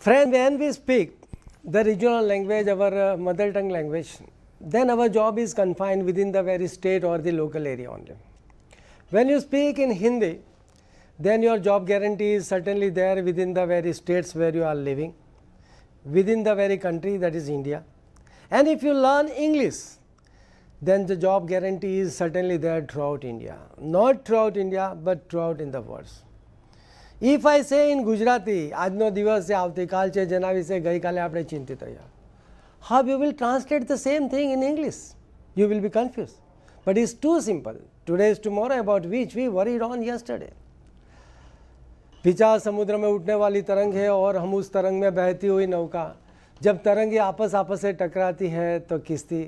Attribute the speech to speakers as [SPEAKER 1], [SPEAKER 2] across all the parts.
[SPEAKER 1] Friends, when we speak the regional language, our mother tongue language, then our job is confined within the very state or the local area only. When you speak in Hindi, then your job guarantee is certainly there within the very states where you are living, within the very country, that is India. And if you learn English, then the job guarantee is certainly there throughout India. Not throughout India, but throughout in the world. If I say in Gujarati, આજનો દિવસ છે, આવતીકાલ છે, જેના વિશે ગઈકાલે આપણે ચિંતિત રહ્યા, how you will translate the same thing in English? You will be confused. But it's too simple. Today is tomorrow, about which we worried on yesterday. विचार समुद्र में उठने वाली तरंग है और हम उस तरंग में बहती हुई नौका, जब तरंगें आपस से टकराती है तो किश्ती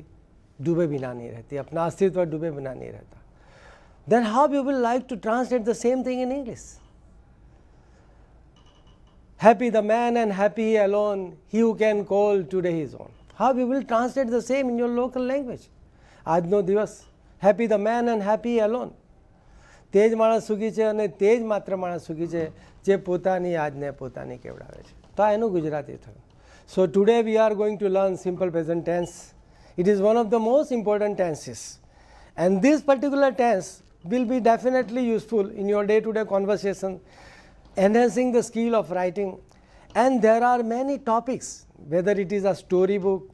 [SPEAKER 1] डूबे बिना नहीं रहती, अपना अस्तित्व डूबे बिना नहीं रहता. Then how you will like to translate the same thing in English? Happy the man and happy he alone, he who can call today his own. How you will translate the same in your local language? આજનો દિવસ, happy the man and happy he alone. તે જ માણસ સુખી છે અને તે જ માત્ર માણસ સુખી છે જે પોતાની યાદને પોતાની કેવડાવે છે. તો આ એનું ગુજરાતી થયું. So today we are going to learn simple present tense. It is one of the most important tenses. And this particular tense will be definitely useful in your day-to-day conversation, enhancing the skill of writing. And there are many topics, whether it is a storybook,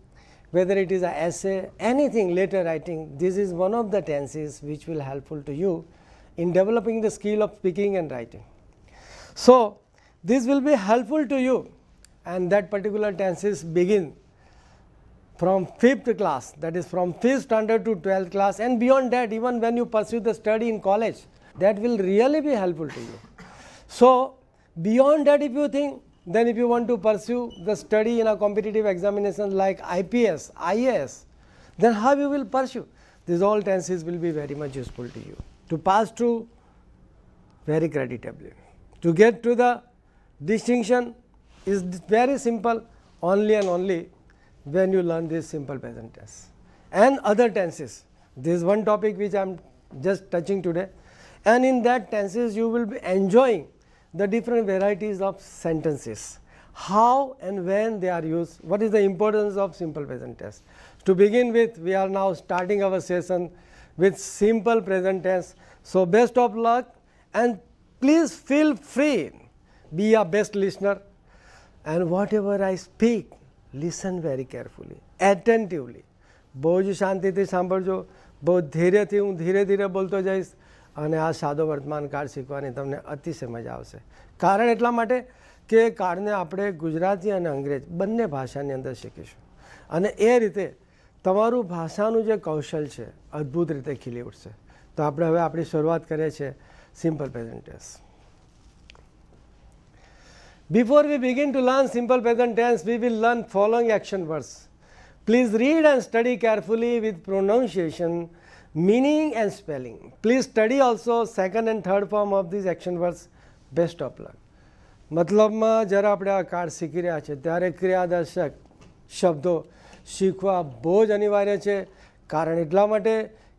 [SPEAKER 1] whether it is an essay, anything later writing, this is one of the tenses which will helpful to you in developing the skill of speaking and writing. So this will be helpful to you, and that particular tenses begin from 5th class, that is from 5th standard to 12th class, and beyond that, even when you pursue the study in college, that will really be helpful to you. So beyond that, if you think, then if you want to pursue the study in a competitive examination like IPS, IAS, then how you will pursue? These all tenses will be very much useful to you to pass through very creditably. To get to the distinction is very simple, only and only when you learn this simple present tense and other tenses. This is one topic which I am just touching today, and in that tenses you will be enjoying the different varieties of sentences, how and when they are used, what is the importance of simple present tense. To begin with, we are now starting our session with simple present tense. So best of luck, and please feel free, be a best listener, and whatever I speak, listen very carefully, attentively. બહુ જ શાંતિથી સાંભળજો, બહુ ધીરેથી હું ધીરે ધીરે બોલતો જઈશ, અને આ સાદો વર્તમાન કાળ શીખવાની તમને અતિશય મજા આવશે. કારણ એટલા માટે કે કાળને આપણે ગુજરાતી અને અંગ્રેજ બંને ભાષાની અંદર શીખીશું, અને એ રીતે તમારું ભાષાનું જે કૌશલ છે અદ્ભુત રીતે ખીલી ઉઠશે. તો આપણે હવે આપણી શરૂઆત કરીએ છીએ simple present tense. Before we begin to learn simple present tense, we will learn following action words. Please read and study carefully with pronunciation, meaning and spelling. Please study also second and third form of these action words. Best of luck. મતલબમાં જ્યારે આપણે આ card શીખી રહ્યા છે ત્યારે ક્રિયાદર્શક શબ્દો શીખવા બહુ જ અનિવાર્ય છે. કારણ એટલા માટે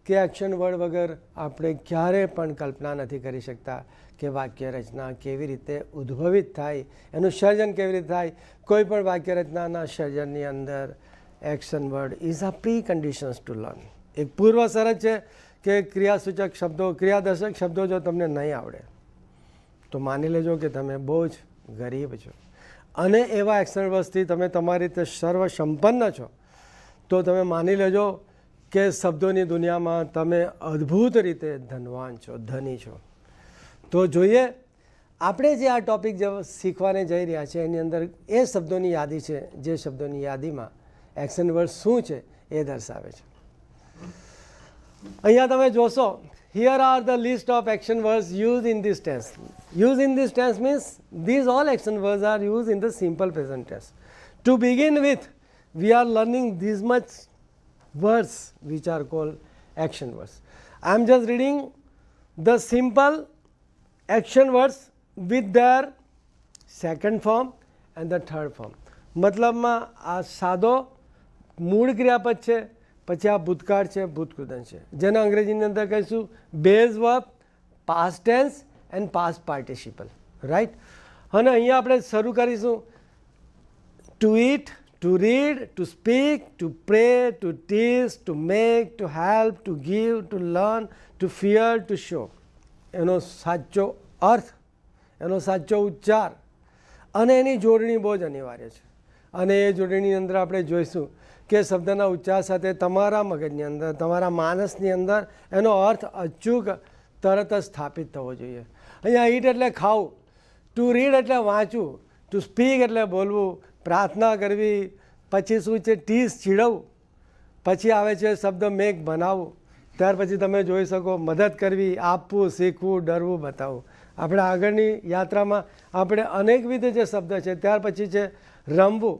[SPEAKER 1] કે એક્શન વર્ડ વગર આપણે ક્યારેય પણ કલ્પના નથી કરી શકતા કે વાક્ય રચના કેવી રીતે ઉદ્ભવિત થાય, એનું સર્જન કેવી રીતે થાય. કોઈ પણ વાક્ય રચનાના સર્જનની અંદર action word is a pre conditions to learn. એક પૂર્વ શરત છે કે ક્રિયાસૂચક શબ્દો, ક્રિયાદર્શક શબ્દો જો તમને નહીં આવડે તો માની લેજો કે તમે બહુ જ ગરીબ છો, અને એવા એક્શન વર્ડથી તમે તમારી રીતે સર્વસંપન્ન છો તો તમે માની લેજો કે શબ્દોની દુનિયામાં તમે અદ્ભુત રીતે ધનવાન છો, ધની છો. તો જોઈએ આપણે જે આ ટૉપિક શીખવાને જઈ રહ્યા છે એની અંદર એ શબ્દોની યાદી છે જે શબ્દોની યાદીમાં એક્શન વર્ડ શું છે એ દર્શાવે છે. અહીંયા તમે જોશો, here are the list of action words used in this tense. Used in this tense means these all action words are used in the simple present tense. To begin with, we are learning these much words which are called action words. I am just reading the simple action words with their second form and the third form. મતલબમાં આ સાદો મૂળ ક્રિયાપદ છે, પછી આ ભૂતકાળ છે, ભૂતકૃદન છે, જેને અંગ્રેજીની અંદર કહીશું base verb, past tense and past participle, right. અને અહીંયા આપણે શરૂ કરીશું to eat, to read, to speak, to pray, to teach, to make, to help, to give, to learn, to fear, to show. એનો સાચો અર્થ, એનો સાચો ઉચ્ચાર અને એની જોડણી બહુ જ અનિવાર્ય છે. અને એ જોડણીની અંદર આપણે જોઈશું કે શબ્દના ઉચ્ચાર સાથે તમારા મગજની અંદર, તમારા માનસની અંદર એનો અર્થ અચૂક તરત જ સ્થાપિત થવો જોઈએ. અહીંયા ઈટ એટલે ખાવું, ટુ રીડ એટલે વાંચવું, ટુ સ્પીક એટલે બોલવું, પ્રાર્થના કરવી, પછી શું છે ટીસ ચીડવવું, પછી આવે છે શબ્દ મેક બનાવવું, ત્યાર પછી તમે જોઈ શકો મદદ કરવી, આપવું, શીખવું, ડરવું, બતાવવું. આપણે આગળની યાત્રામાં આપણે અનેકવિધ જે શબ્દ છે ત્યાર પછી છે રમવું,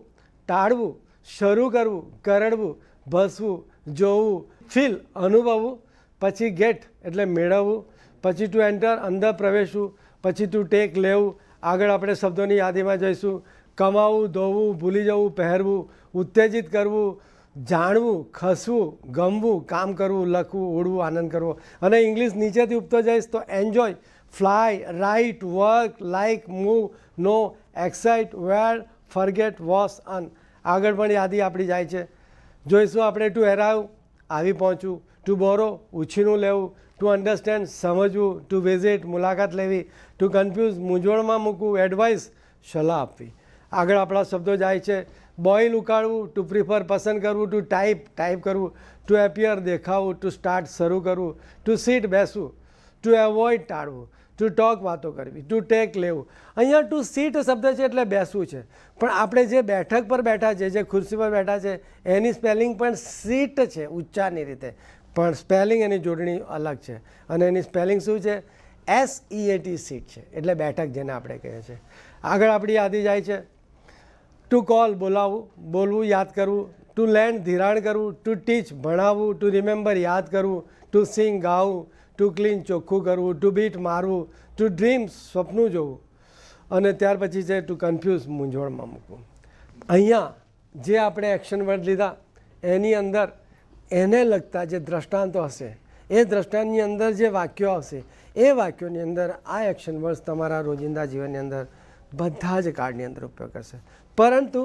[SPEAKER 1] ટાળવું, શરૂ કરવું, કરડવું, ભસવું, જોવું, ફીલ અનુભવવું, પછી ગેટ એટલે મેળવવું, પછી ટુ એન્ટર અંદર પ્રવેશવું, પછી ટુ ટેક લેવું. આગળ આપણે શબ્દોની યાદીમાં જઈશું. કમાવું, ધોવું, ભૂલી જવું, પહેરવું, ઉત્તેજિત કરવું, જાણવું, ખસવું, ગમવું, કામ કરવું, લખવું, ઉડવું, આનંદ કરવો. અને ઇંગ્લિશ નીચેથી ઉપતો જઈશ તો enjoy, fly, write, work, like, move, know, excite, wear, forget, wash, અન. આગળ પણ યાદી આપણી જાય છે. જોઈશું આપણે ટુ એરાઇવ આવી પહોંચવું, ટુ બોરો ઉછીનું લેવું, ટુ અન્ડરસ્ટેન્ડ સમજવું, ટુ વિઝિટ મુલાકાત લેવી, ટુ કન્ફ્યુઝ મૂંઝવણમાં મૂકવું, એડવાઇસ સલાહ આપવી. આગળ આપણા શબ્દો જાય છે. બોઇલ ઉકાળવું, ટુ પ્રિફર પસંદ કરવું, ટુ ટાઈપ કરવું, ટુ એપિયર દેખાવું, ટુ સ્ટાર્ટ શરૂ કરવું, ટુ સીટ બેસવું, ટુ એવોઇડ ટાળવું, ટુ ટોક વાતો કરવી, ટુ ટેક લેવું. અહીંયા ટુ સીટ શબ્દ છે એટલે બેસવું છે, પણ આપણે જે બેઠક પર બેઠા છે, જે ખુરશી પર બેઠા છે એની સ્પેલિંગ પણ સીટ છે ઉચ્ચારની રીતે, પણ સ્પેલિંગ એની જોડણી અલગ છે. અને એની સ્પેલિંગ શું છે? SEAT સીટ છે, એટલે બેઠક જેને આપણે કહીએ છીએ. આગળ આપણી યાદી જાય છે. ટુ કોલ બોલાવવું, બોલવું, યાદ કરવું, ટુ લેન્ડ ધિરાણ કરવું, ટુ ટીચ ભણાવવું, ટુ રિમેમ્બર યાદ કરવું, ટુ સિંગ ગાવું, ટુ ક્લીન ચોખ્ખું કરવું, ટુ બીટ મારવું, ટુ ડ્રીમ સ્વપ્નું જોવું. અને ત્યાર પછી છે ટુ કન્ફ્યુઝ મૂંઝવણમાં મૂકવું. અહીંયા જે આપણે એક્શન વર્ડ લીધા એની અંદર એને લગતા જે દ્રષ્ટાંતો હશે એ દ્રષ્ટાંતની અંદર જે વાક્યો આવશે એ વાક્યોની અંદર આ એક્શન વર્ડ્સ તમારા રોજિંદા જીવનની અંદર બધા જ કાર્ડની અંદર ઉપયોગ કરશે. પરંતુ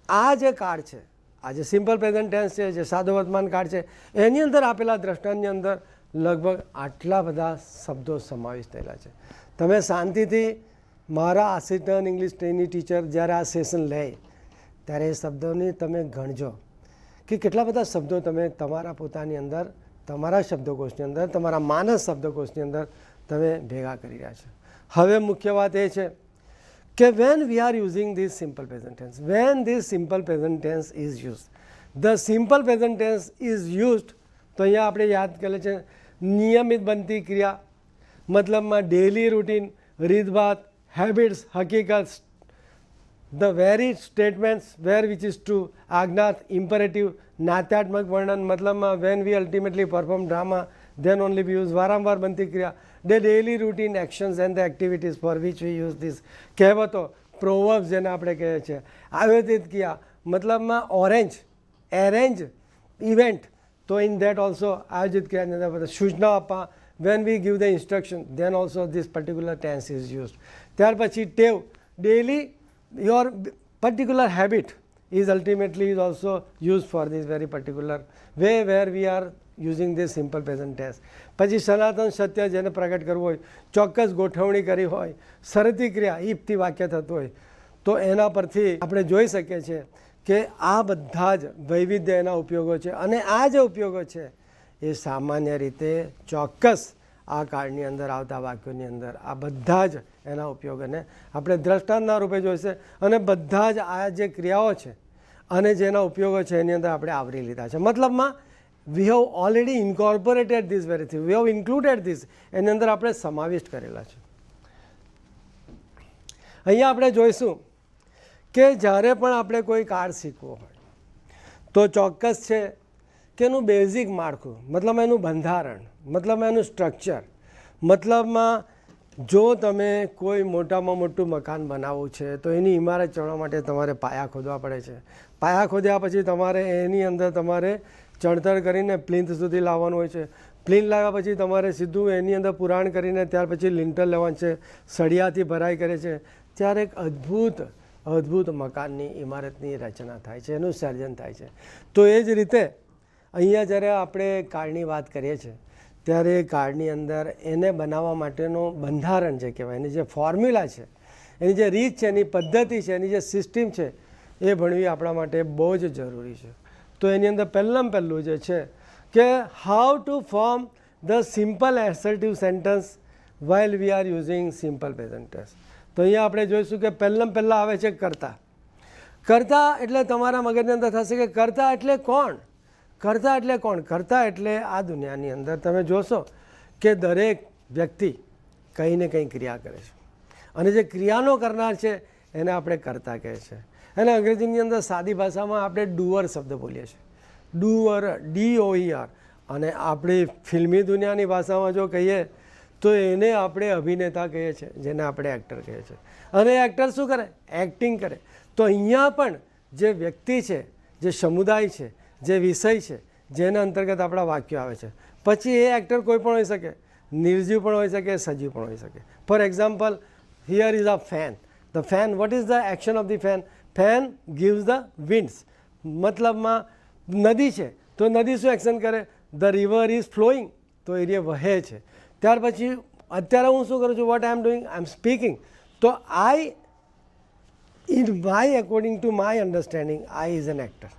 [SPEAKER 1] આ જે કાર્ડ છે, આ જે સિમ્પલ પ્રેઝન્ટ ટેન્સ છે, જે સાદો વર્તમાન કાર્ડ છે, એની અંદર આપેલા દ્રષ્ટાંતની અંદર લગભગ આટલા બધા શબ્દો સમાવિષ્ટ થયેલા છે. તમે શાંતિથી મારા આસિસ્ટન્ટ ઇંગ્લિશ ટ્રેની ટીચર જ્યારે આ સેશન લે ત્યારે એ શબ્દોની તમે ગણજો કે કેટલા બધા શબ્દો તમે તમારા પોતાની અંદર, તમારા શબ્દકોશની અંદર, તમારા માનસ શબ્દકોશની અંદર તમે ભેગા કરી રહ્યા છો. હવે મુખ્ય વાત એ છે કે when we are using this simple present tense, when this simple present tense is used, the simple present tense is used, તો અહીંયા આપણે યાદ કરેલું છે નિયમિત બનતી ક્રિયા, મતલબમાં ડેલી રૂટીન, રીતભાત, હેબિટ્સ, હકીકત, the very statements where which is true, આજ્ઞાત, ઇમ્પરેટિવ, નાત્યાત્મક વર્ણન, મતલબમાં when we ultimately perform drama then only we use, વારંવાર બનતી ક્રિયા, the daily routine actions and the activities for which we use this. કહેવતો, પ્રોવર્બ્સ જેને આપણે કહીએ છીએ. આયોજિત ક્રિયા મતલબમાં ઓરેન્જ, એરેન્જ, ઇવેન્ટ, તો ઇન ધેટ ઓલ્સો આયોજિત ક્રિયાની અંદર સૂચના આપવા, when we give the instruction then also this particular tense is used. ત્યાર પછી ટેવ, daily your particular habit is ultimately is also used for this very particular way where we are using this simple present tense. પછી સનાતન સત્ય જેને પ્રગટ કરવું હોય, ચોક્કસ ગોઠવણી કરી હોય, શરતી ક્રિયા ઇફથી વાક્ય થતું હોય, તો એના પરથી આપણે જોઈ શકીએ છીએ કે આ બધા જ વૈવિધ્ય એના ઉપયોગો છે. અને આ જે ઉપયોગો છે એ સામાન્ય રીતે ચોક્કસ આ કાર્ડની અંદર આવતા વાક્યોની અંદર આ બધા જ એના ઉપયોગોને આપણે દ્રષ્ટાંતના રૂપે જોઈશે. અને બધા જ આ જે ક્રિયાઓ છે અને જેના ઉપયોગો છે એની અંદર આપણે આવરી લીધા છે. મતલબમાં we have already incorporated this very thing, we have included this, એની અંદર આપણે સમાવિષ્ટ કરેલા છે. અહીંયા આપણે જોઈશું કે જ્યારે પણ આપણે કોઈ કાર્ડ શીખવો હોય તો ચોક્કસ છે કે એનું બેઝિક માળખું, મતલબ એનું બંધારણ, મતલબ એનું સ્ટ્રક્ચર, મતલબમાં જો તમે કોઈ મોટામાં મોટું મકાન બનાવવું છે તો એની ઇમારત ચડવા માટે તમારે પાયા ખોદવા પડે છે. પાયા ખોદ્યા પછી તમારે એની અંદર તમારે ચણતર કરીને પ્લિન્થ સુધી લાવવાનું હોય છે. પ્લિન્થ લાવ્યા પછી તમારે સીધું એની અંદર પુરાણ કરીને ત્યાર પછી લિન્ટર લેવાનું છે, સળિયાથી ભરાઈ કરે છે. ત્યારે એક અદ્ભુત અદ્ભુત મકાનની ઇમારતની રચના થાય છે, એનું સર્જન થાય છે. તો એ જ રીતે અહીંયા જ્યારે આપણે કાળની વાત કરીએ છીએ ત્યારે કાળની અંદર એને બનાવવા માટેનું બંધારણ જે કહેવાય, એની જે ફોર્મ્યુલા છે, એની જે રીત છે, એની પદ્ધતિ છે, એની જે સિસ્ટમ છે, એ ભણવી આપણા માટે બહુ જ જરૂરી છે. તો એની અંદર પહેલું જે છે કે how to form the simple assertive sentence while we are using simple present tense. તો અહીંયા આપણે જોઈશું કે પહેલાં આવે છે કર્તા. કર્તા એટલે તમારા મગજની અંદર થશે કે કર્તા એટલે કોણ? કર્તા એટલે કોણ? કર્તા એટલે આ દુનિયાની અંદર તમે જોશો કે દરેક વ્યક્તિ કંઈ ને કંઈ ક્રિયા કરે છે અને જે ક્રિયાનો કરનાર છે એને આપણે કર્તા કહે છે. અને અંગ્રેજીની અંદર સાદી ભાષામાં આપણે ડુઅર શબ્દ બોલીએ છીએ, ડુઅર, DOER. અને આપણી ફિલ્મી દુનિયાની ભાષામાં જો કહીએ તો એને આપણે અભિનેતા કહીએ છીએ, જેને આપણે એક્ટર કહીએ છીએ. અને એક્ટર શું કરે? એક્ટિંગ કરે. તો અહીંયા પણ જે વ્યક્તિ છે, જે સમુદાય છે, જે વિષય છે, જેના અંતર્ગત આપણા વાક્યો આવે છે, પછી એ એક્ટર કોઈ પણ હોઈ શકે, નિર્જીવ પણ હોઈ શકે, સજીવ પણ હોઈ શકે. For example, here is a fan. The fan, what is the action of the fan? Fan gives the winds. મતલબમાં નદી છે તો નદી શું એક્શન કરે? ધ રિવર ઇઝ ફ્લોઈંગ, તો એ વહે છે. ત્યાર પછી અત્યારે હું શું કરું છું? What I am doing? I am speaking. તો I, in my according to my understanding, I is an actor.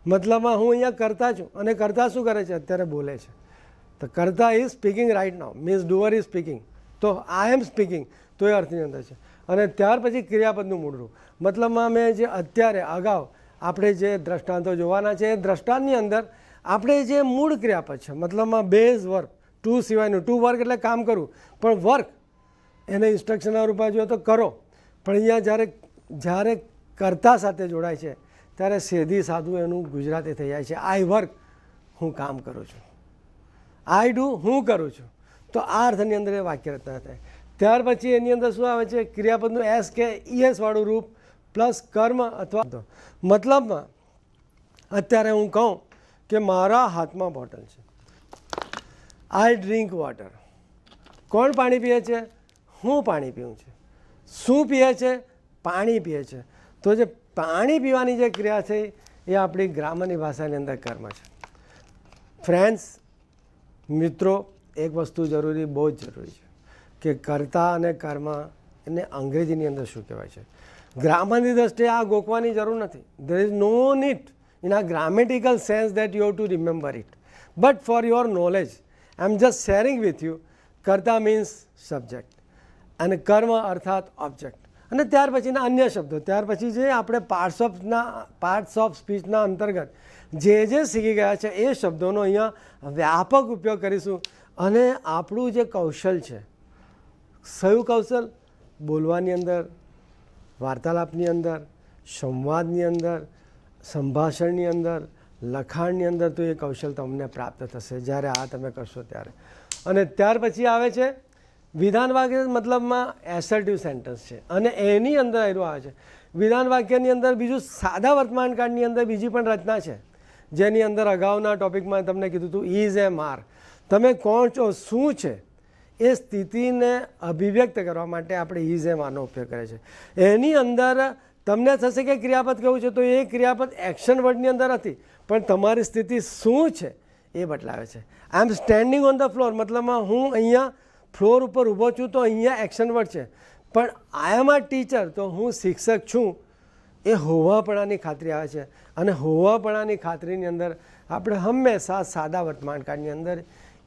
[SPEAKER 1] મતલબમાં હું અહીંયા કરતા છું અને કરતા શું કરે છે? અત્યારે બોલે છે. તો કરતા is speaking right now, means doer is speaking. તો આઈ એમ સ્પીકિંગ, તો એ અર્થની અંદર છે. અને ત્યાર પછી ક્રિયાપદનું મૂળરૂપ. મતલબમાં મેં જે અત્યારે અગાઉ આપણે જે દ્રષ્ટાંતો જોવાના છે એ દ્રષ્ટાંતની અંદર આપણે જે મૂળ ક્રિયાપદ છે, મતલબમાં બેઝ વર્ક, ટુ સિવાયનું. ટુ વર્ક એટલે કામ કરવું, પણ વર્ક એને ઇન્સ્ટ્રક્શનના રૂપમાં જોઈએ તો કરો. પણ અહીંયા જ્યારે કર્તા સાથે જોડાય છે ત્યારે સીધી સાદું એનું ગુજરાતી થઈ જાય છે. આઈ વર્ક, હું કામ કરું છું. આઈ ડુ, હું કરું છું. તો આ અર્થની અંદર એ વાક્ય રચના થાય. ત્યાર પછી એની અંદર શું આવે છે? ક્રિયાપદનું એસ કે ES વાળું રૂપ પ્લસ કર્મ અથવા મતલબમાં અત્યારે હું કહું કે મારા હાથમાં બોટલ છે, આઈ ડ્રિંક વોટર. કોણ પાણી પીએ છે? હું પાણી પીવું છું. શું પીએ છે? પાણી પીએ છે. તો જે પાણી પીવાની જે ક્રિયા છે એ આપણી ગ્રામરની ભાષાની અંદર કર્મ છે. ફ્રેન્ડ્સ, મિત્રો, એક વસ્તુ જરૂરી, બહુ જ જરૂરી છે કે કર્તા અને કર્મ એને અંગ્રેજીની અંદર શું કહેવાય છે. ગ્રામરની દ્રષ્ટિએ આ ગોખવાની જરૂર નથી. There is no need in a grammatical sense that you have to remember it. But for your knowledge, I am just sharing with you, કર્તા means subject અને કર્મ અર્થાત object. અને ત્યાર પછીના અન્ય શબ્દો, ત્યાર પછી જે આપણે પાર્ટ્સ ઓફ સ્પીચના અંતર્ગત જે શીખી ગયા છે એ શબ્દોનો અહીંયા વ્યાપક ઉપયોગ કરીશું. અને આપણું જે કૌશલ છે, કયું કૌશલ? બોલવાની અંદર, વાર્તાલાપની અંદર, સંવાદની અંદર, સંભાષણની અંદર, લખાણની અંદર. તો એ કૌશલ તમને પ્રાપ્ત થશે જ્યારે આ તમે કરશો ત્યારે. અને ત્યાર પછી આવે છે વિધાન વાક્ય, મતલબમાં એસર્ટિવ સેન્ટન્સ છે. અને એની અંદર એનું આવે છે વિધાન વાક્યની અંદર બીજું સાદા વર્તમાનકાળની અંદર બીજી પણ રચના છે, જેની અંદર અગાઉના ટોપિકમાં તમને કીધું હતું ઇઝ એમ આર. તમે કોણ છો, શું છે, એ સ્થિતિને અભિવ્યક્ત કરવા માટે આપણે ઇઝ એમ આરનો ઉપયોગ કરે છે. એની અંદર તમને થશે કે ક્રિયાપદ કેવું છે, તો એ ક્રિયાપદ એક્શન વર્ડની અંદર નથી, પણ તમારી સ્થિતિ શું છે એ બદલાવે છે. આઈ એમ સ્ટેન્ડિંગ ઓન ધ ફ્લોર, મતલબમાં હું અહીંયા ફ્લોર ઉપર ઊભો છું, તો અહીંયા એક્શન વર્ડ છે. પણ આઈ એમ અ ટીચર, તો હું શિક્ષક છું, એ હોવાપણાની ખાતરી આવે છે. અને હોવાપણાની ખાતરીની અંદર આપણે હંમેશા સાદા વર્તમાનકાળની અંદર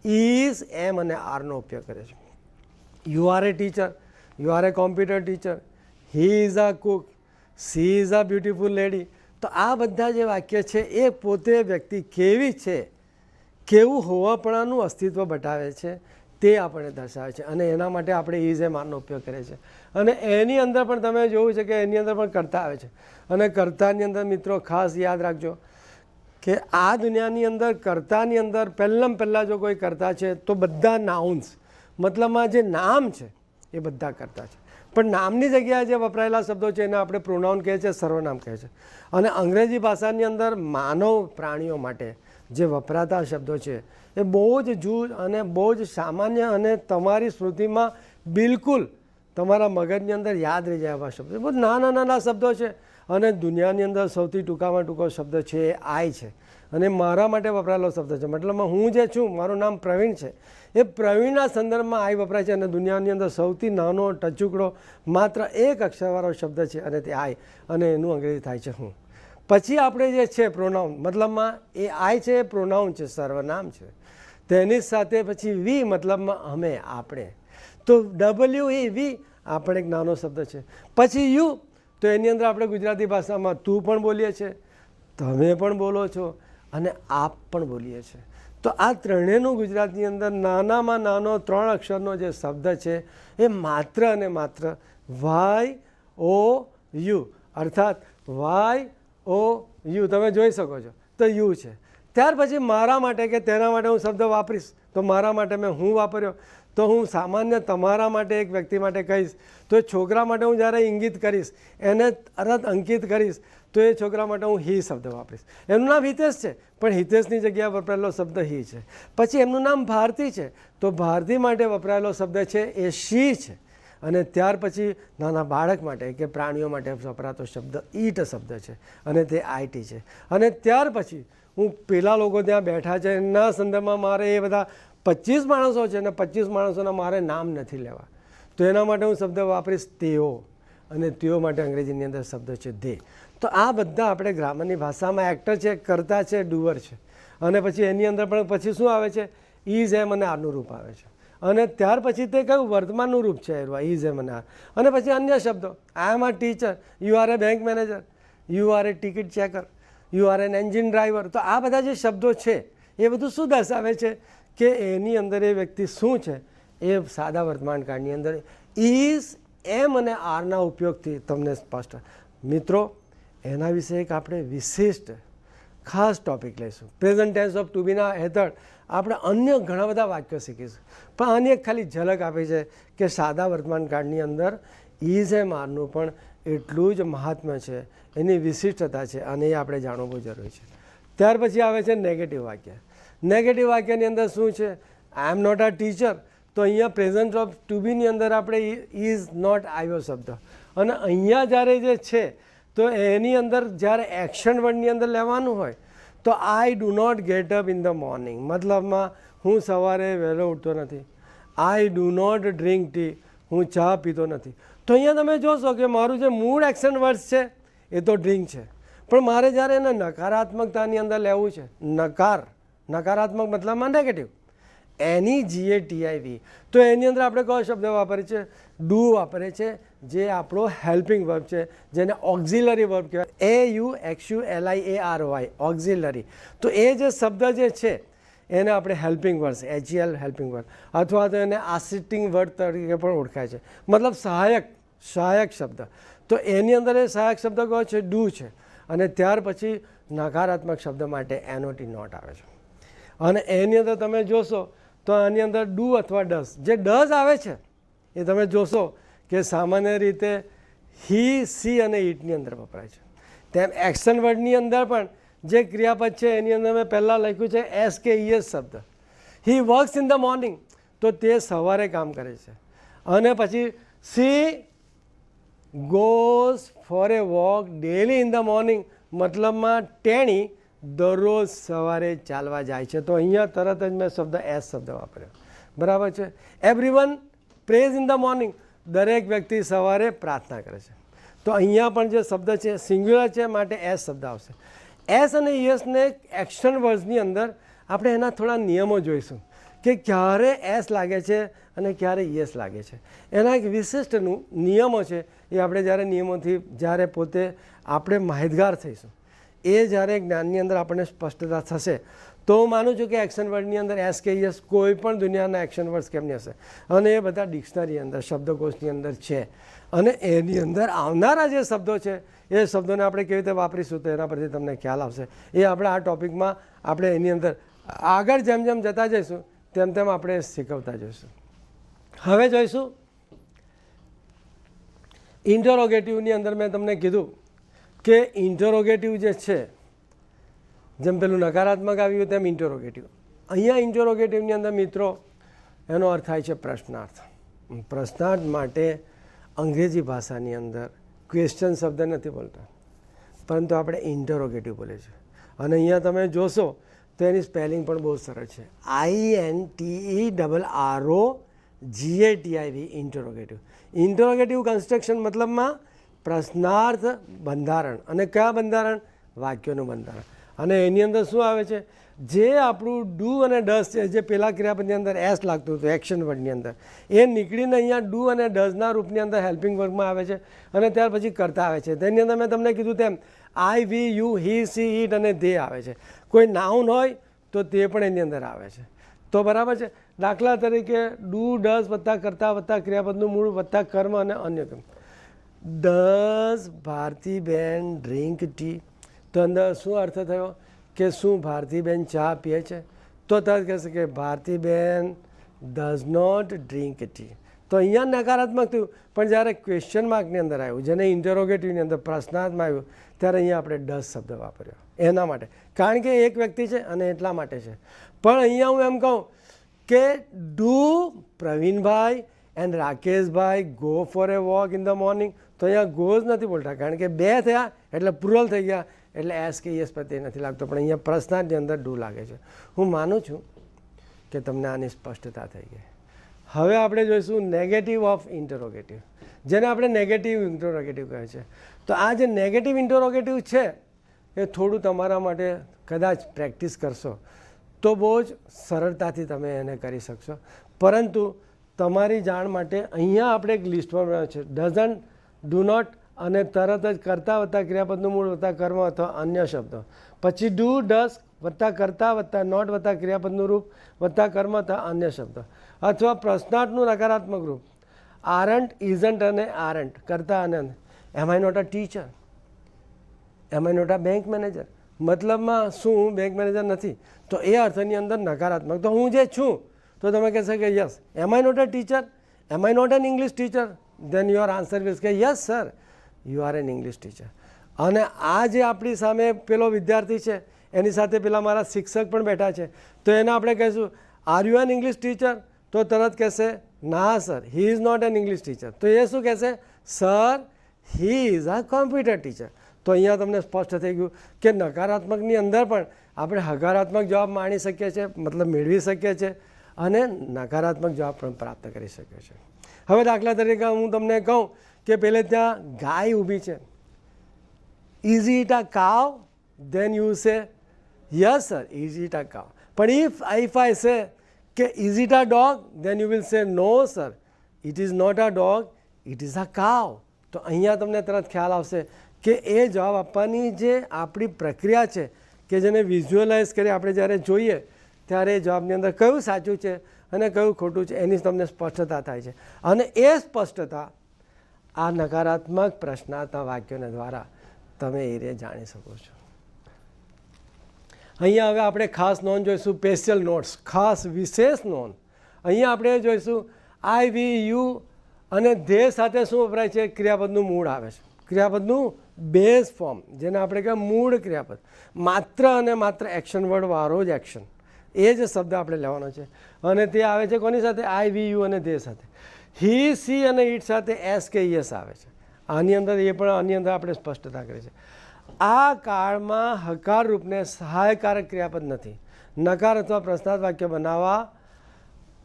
[SPEAKER 1] ઇઝ, એમ અને આરનો ઉપયોગ કરે છે. You are A teacher, you are A computer teacher, he is a Cook, she is a beautiful lady. તો આ બધા જે વાક્ય છે એ પોતે વ્યક્તિ કેવી છે, કેવું હોવાપણાનું અસ્તિત્વ બતાવે છે તે આપણને દર્શાવે છે. અને એના માટે આપણે ઇઝ એમ આરનો ઉપયોગ કરીએ છીએ. અને એની અંદર પણ તમે જોયું છે કે એની અંદર પણ કર્તા આવે છે. અને કર્તાની અંદર મિત્રો ખાસ યાદ રાખજો કે આ દુનિયાની અંદર કર્તાની અંદર પહેલાં જો કોઈ કર્તા છે તો બધા નાઉન્સ, મતલબમાં જે નામ છે એ બધા કર્તા છે. પણ નામની જગ્યાએ જે વપરાયેલા શબ્દો છે એને આપણે પ્રોનાઉન કહે છે, સર્વનામ કહે છે. અને અંગ્રેજી ભાષાની અંદર માનવ પ્રાણીઓ માટે જે વપરાતા શબ્દો છે એ બહુ જ જૂજ અને બહુ જ સામાન્ય અને તમારી સ્મૃતિમાં બિલકુલ તમારા મગજની અંદર યાદ રહી જાય એવા શબ્દો. બહુ નાના નાના શબ્દો છે અને દુનિયાની અંદર સૌથી ટૂંકામાં ટૂંકો શબ્દ છે એ આઈ છે અને મારા માટે વપરાયેલો શબ્દ છે. મતલબમાં હું જે છું, મારું નામ પ્રવીણ છે, એ પ્રવીણના સંદર્ભમાં આઈ વપરાય છે અને દુનિયાની અંદર સૌથી નાનો ટચુકડો માત્ર એક અક્ષરવાળો શબ્દ છે અને તે આઈ, અને એનું અંગ્રેજી થાય છે હું. પછી આપણે જે છે પ્રોનાઉન, મતલબમાં એ આઈ છે એ પ્રોનાઉન છે, સર્વનામ છે. તેની સાથે પછી વી, મતલબમાં અમે, આપણે. તો ડબલ્યુ એ વી આપણે એક નાનો શબ્દ છે. પછી યુ, તો એની અંદર આપણે ગુજરાતી ભાષામાં તું પણ બોલીએ છીએ, તમે પણ બોલો છો અને આપ પણ બોલીએ છીએ. તો આ ત્રણેયનું ગુજરાતની અંદર નાનામાં નાનો 3 અક્ષરનો જે શબ્દ છે એ માત્ર અને માત્ર વાય ઓ યુ, અર્થાત વાય ઓ યુ તમે જોઈ શકો છો તો યુ છે. ત્યાર પછી મારા માટે કે તેના માટે હું શબ્દ વાપરીશ, તો મારા માટે મેં હું વાપર્યો. તો હું સામાન્ય તમારા માટે એક વ્યક્તિ માટે કહીશ, તો એ છોકરા માટે હું જ્યારે ઇંગિત કરીશ, એને તરત અંકિત કરીશ, તો એ છોકરા માટે હું હી શબ્દ વાપરીશ. એનું નામ હિતેશ છે પણ હિતેશની જગ્યાએ વપરાયેલો શબ્દ હી છે. પછી એમનું નામ ભારતી છે, તો ભારતી માટે વપરાયેલો શબ્દ છે એ શી છે. અને ત્યાર પછી નાના બાળક માટે કે પ્રાણીઓ માટે વપરાતો શબ્દ ઈટ શબ્દ છે અને તે આઈટી છે. અને ત્યાર પછી હું પેલા લોકો ત્યાં બેઠા છે એના સંદર્ભમાં મારે એ બધા 25 માણસો છે અને 25 માણસોના મારે નામ નથી લેવા, તો એના માટે હું શબ્દ વાપરીશ તેઓ, અને તેઓ માટે અંગ્રેજીની અંદર શબ્દ છે દે. તો આ બધા આપણે ગ્રામરની ભાષામાં એક્ટર છે, કર્તા છે, ડુઅર છે. અને પછી એની અંદર પણ પછી શું આવે છે? ઇઝ, એમ અને આરનું રૂપ આવે છે. અને ત્યાર પછી તે કયું વર્તમાનનું રૂપ છે ઇઝ, એમ અને આર. અને પછી અન્ય શબ્દો, I am a teacher, you are a bank manager, you are a ticket checker, you are an engine driver. તો આ બધા જે શબ્દો છે એ બધું શું દર્શાવે છે કે એની અંદર એ વ્યક્તિ શું છે એ સાદા વર્તમાન કાળની અંદર ઇઝ, એમ અને આરના ઉપયોગથી તમને સ્પષ્ટ. મિત્રો, એના વિશે એક આપણે વિશિષ્ટ ખાસ ટોપિક લઈશું. પ્રેઝન્ટ ટેન્સ ઓફ ટુ બીના હેઠળ આપણે અન્ય ઘણા બધા વાક્યો શીખીશું, પણ આની એક ખાલી ઝલક આપી છે કે સાદા વર્તમાન કાળની અંદર ઇઝ, એમ, આરનું પણ એટલું જ મહાત્મ્ય છે, એની વિશિષ્ટતા છે અને એ આપણે જાણવું બહુ જરૂરી છે. ત્યાર પછી આવે છે નેગેટિવ વાક્ય. નેગેટિવ વાક્યની અંદર શું છે? આઈ એમ નોટ અ ટીચર, તો અહીંયા પ્રેઝન્ટ ઓફ ટુ બીની અંદર આપણે ઇઝ નોટ આવ્યો શબ્દ. અને અહીંયા જ્યારે જે છે તો એની અંદર જ્યારે એક્શન વર્ડની અંદર લેવાનું હોય તો I do not get up in the morning, મતલબમાં હું સવારે વહેલો ઉઠતો નથી. I do not drink tea, હું ચા પીતો નથી. તો અહીંયા તમે જોશો કે મારું જે મૂળ એક્શન વર્ડ્સ છે એ તો ડ્રિંક છે, પણ મારે જ્યારે એને નકારાત્મકતાની અંદર લેવું છે, નકારાત્મક મતલબમાં નેગેટિવ, NEGATIV, તો એની અંદર આપણે કયો શબ્દ વાપરીએ છીએ? ડુ વાપરે છે, જે આપણો હેલ્પિંગ વર્બ છે, જેને ઓક્ઝિલરી વર્બ કહેવાય, AUXULIARY, ઓક્ઝિલરી. તો એ જે શબ્દ જે છે એને આપણે helping word, HEL helping word, અથવા તો એને આસિસ્ટિંગ વર્ડ તરીકે પણ ઓળખાય છે, મતલબ સહાયક શબ્દ. તો એની અંદર એ સહાયક શબ્દ કયો છે? ડુ છે. અને ત્યાર પછી નકારાત્મક શબ્દ માટે NOT, નોટ આવે છે. અને એની અંદર તમે જોશો તો આની અંદર ડુ અથવા ડઝ, જે ડઝ આવે છે એ તમે જોશો કે સામાન્ય રીતે હી, સી અને ઇટની અંદર વપરાય છે. તેમ એક્શન વર્ડની અંદર પણ જે ક્રિયાપદ છે એની અંદર મેં પહેલાં લખ્યું છે SKES શબ્દ. He works in the morning, તો તે સવારે કામ કરે છે. અને પછી C goes four A walk daily in the morning, મતલબમાં તેણી દરરોજ સવારે ચાલવા જાય છે. તો અહીંયા તરત જ મેં શબ્દ એસ શબ્દ વાપર્યો, બરાબર છે. Everyone praise in the morning, દરેક વ્યક્તિ સવારે પ્રાર્થના કરે છે. તો અહીંયા પણ જે શબ્દ છે સિંગ્યુલર છે, માટે એસ શબ્દ આવશે. એસ અને યસને એક્શન વર્ડ્સની અંદર આપણે એના થોડા નિયમો જોઈશું કે ક્યારે એસ લાગે છે અને ક્યારે યસ લાગે છે. એના એક વિશિષ્ટ નિયમો છે, એ આપણે જ્યારે નિયમોથી જ્યારે પોતે આપણે માહિતગાર થઈશું, એ જ્યારે જ્ઞાનની અંદર આપણને સ્પષ્ટતા થશે, તો હું માનું છું કે એક્શન વર્ડની અંદર એસ કે યસ કોઈ પણ દુનિયાના એક્શન વર્ડ્સ કેમ નહીં હશે. અને એ બધા ડિક્શનરી અંદર, શબ્દકોશની અંદર છે. અને એની અંદર આવનારા જે શબ્દો છે એ શબ્દોને આપણે કેવી રીતે વાપરીશું તો એના પરથી તમને ખ્યાલ આવશે. એ આપણે આ ટોપિકમાં આપણે એની અંદર આગળ જેમ જેમ જતા જઈશું તેમ તેમ આપણે શીખવતા જઈશું. હવે જોઈશું ઇન્ટરોગેટિવની અંદર. મેં તમને કીધું કે ઇન્ટરોગેટિવ જે છે, જેમ પેલું નકારાત્મક આવ્યું તેમ ઇન્ટરોગેટિવ. અહીંયા ઇન્ટરોગેટિવની અંદર મિત્રો એનો અર્થ થાય છે પ્રશ્નાર્થ. પ્રશ્નાર્થ માટે અંગ્રેજી ભાષાની અંદર ક્વેશ્ચન શબ્દ નથી બોલતા, પરંતુ આપણે ઇન્ટરોગેટિવ બોલે છે. અને અહીંયા તમે જોશો તો એની સ્પેલિંગ પણ બહુ સરળ છે, INTERROGATIV, ઇન્ટરોગેટિવ. ઇન્ટરોગેટિવ કન્સ્ટ્રક્શન મતલબમાં પ્રશ્નાર્થ બંધારણ, અને કયા બંધારણ? વાક્યોનું બંધારણ. અને એની અંદર શું આવે છે? જે આપણું ડુ અને ડઝ છે, જે પેલા ક્રિયાપદની અંદર એસ લાગતું હતું એક્શન વર્ડની અંદર, એ નીકળીને અહીંયા ડુ અને ડઝના રૂપની અંદર હેલ્પિંગ વર્કમાં આવે છે, અને ત્યાર પછી કરતા આવે છે. તેની અંદર મેં તમને કીધું તેમ આઈ, વી, યુ, હી, સી, ઇટ અને ધે આવે છે. કોઈ નાઉન હોય તો તે પણ એની અંદર આવે છે. તો બરાબર છે. દાખલા તરીકે ડુ ડઝ વત્તા કરતા વત્તા ક્રિયાપદનું મૂળ વત્તા કર્મ અને અન્ય કર્મ. ડઝ ભારતીબેન ડ્રિંક ટી? તો અંદર શું અર્થ થયો કે શું ભારતીબેન ચા પીએ છે? તો તરત કહેશે કે ભારતીબેન ડઝ નોટ ડ્રિંક ટી. તો અહીંયા નકારાત્મક થયું, પણ જ્યારે ક્વેશ્ચન માર્કની અંદર આવ્યું, જેને ઇન્ટરોગેટિવની અંદર પ્રશ્નાર્થમાં આવ્યું, ત્યારે અહીંયા આપણે ડઝ શબ્દ વાપર્યો એના માટે, કારણ કે એક વ્યક્તિ છે અને એટલા માટે છે. પણ અહીંયા હું એમ કહું કે do Pravinbhai and Rakeshbhai go for A walk in the morning? તો અહીંયા ગોઝ નથી બોલતા, કારણ કે બે થયા એટલે પ્લુરલ થઈ ગયા, એટલે એસ કે યસ પ્રત્યે નથી લાગતો, પણ અહીંયા પ્રશ્નાર્થની અંદર ડુ લાગે છે. હું માનું છું કે તમને આની સ્પષ્ટતા થઈ ગઈ. હવે આપણે જોઈશું નેગેટિવ ઓફ ઇન્ટરોગેટિવ, જેને આપણે નેગેટિવ ઇન્ટરોગેટિવ કહે છે. તો આ જે નેગેટિવ ઇન્ટરોગેટિવ છે એ થોડું તમારા માટે કદાચ પ્રેક્ટિસ કરશો તો બહુ જ સરળતાથી તમે એને કરી શકશો. પરંતુ તમારી જાણ માટે અહીંયા આપણે એક લિસ્ટમાં બનાવ્યું છે, ડઝન્ટ, ડુ નોટ અને તરત જ કરતા વત્તા ક્રિયાપદનું મૂળ વત્તા કર્મ અથવા અન્ય શબ્દો, પછી ડુ ડઝ વત્તા કરતા વત્તા નોટ વત્તા ક્રિયાપદનું રૂપ વત્તા કર્મ અથવા અન્ય શબ્દો, અથવા પ્રશ્નાર્થનું નકારાત્મક રૂપ આરન્ટ, ઇઝન્ટ અને આરન્ટ, કરતા અને am I not a teacher, am I not a bank manager. મતલબમાં શું હું બેંક મેનેજર નથી? તો એ અર્થની અંદર નકારાત્મક. તો હું જે છું તો તમે કહેશો કે yes. Am I not a teacher? Am I not an English teacher? Then your answer will કે yes sir, you are an English teacher. અને આ જે આપણી સામે પેલો વિદ્યાર્થી છે એની સાથે પેલા મારા શિક્ષક પણ બેઠા છે, તો એને આપણે કહીશું are you an English teacher? તો તરત કહેશે ના sir, he is not an English teacher. તો એ શું કહેશે? Sir, he is a computer teacher. તો અહીંયા તમને સ્પષ્ટ થઈ ગયું કે નકારાત્મકની અંદર પણ આપણે હકારાત્મક જવાબ માણી શકીએ છીએ, મતલબ મેળવી શકીએ છીએ, અને નકારાત્મક જવાબ પણ પ્રાપ્ત કરી શકીએ છીએ. હવે દાખલા તરીકે હું તમને કહું કે પહેલે ત્યાં ગાય ઊભી છે, is it a cow? Then you say yes sir, is it a cow. પણ ઇફ આઈ સે કે is it a dog? Then you will say no sir, it is not a dog, it is a cow. તો અહીંયા તમને તરત ખ્યાલ આવશે કે એ જવાબ આપવાની જે આપણી પ્રક્રિયા છે કે જેને વિઝ્યુઅલાઇઝ કરી આપણે જ્યારે જોઈએ ત્યારે એ જવાબની અંદર કયું સાચું છે અને કયું ખોટું છે એની તમને સ્પષ્ટતા થાય છે. અને એ સ્પષ્ટતા આ નકારાત્મક પ્રશ્નાર્થના વાક્યોના દ્વારા તમે એ રીતે જાણી શકો છો. અહીંયા હવે આપણે ખાસ નોંધ જોઈશું, સ્પેશિયલ નોટ્સ, ખાસ વિશેષ નોંધ. અહીંયા આપણે જોઈશું આઈ, વી, યુ અને ધે સાથે શું વપરાય છે? ક્રિયાપદનું મૂળ આવે છે, ક્રિયાપદનું બેઝ ફોર્મ, જેને આપણે કહેવાય મૂળ ક્રિયાપદ, માત્ર અને માત્ર એક્શન વર્ડવાળો જ એક્શન, એ જ શબ્દ આપણે લેવાનો છે. અને તે આવે છે કોની સાથે? આઈ, વી, યુ અને ધે સાથે. હી, સી અને ઇટ સાથે એસ કે યસ આવે છે. આની અંદર એ પણ આની અંદર આપણે સ્પષ્ટતા કરી છે. આ કાળમાં હકાર રૂપને સહાયકારક ક્રિયાપદ નથી. નકાર અથવા પ્રશ્નાર્થ વાક્ય બનાવવા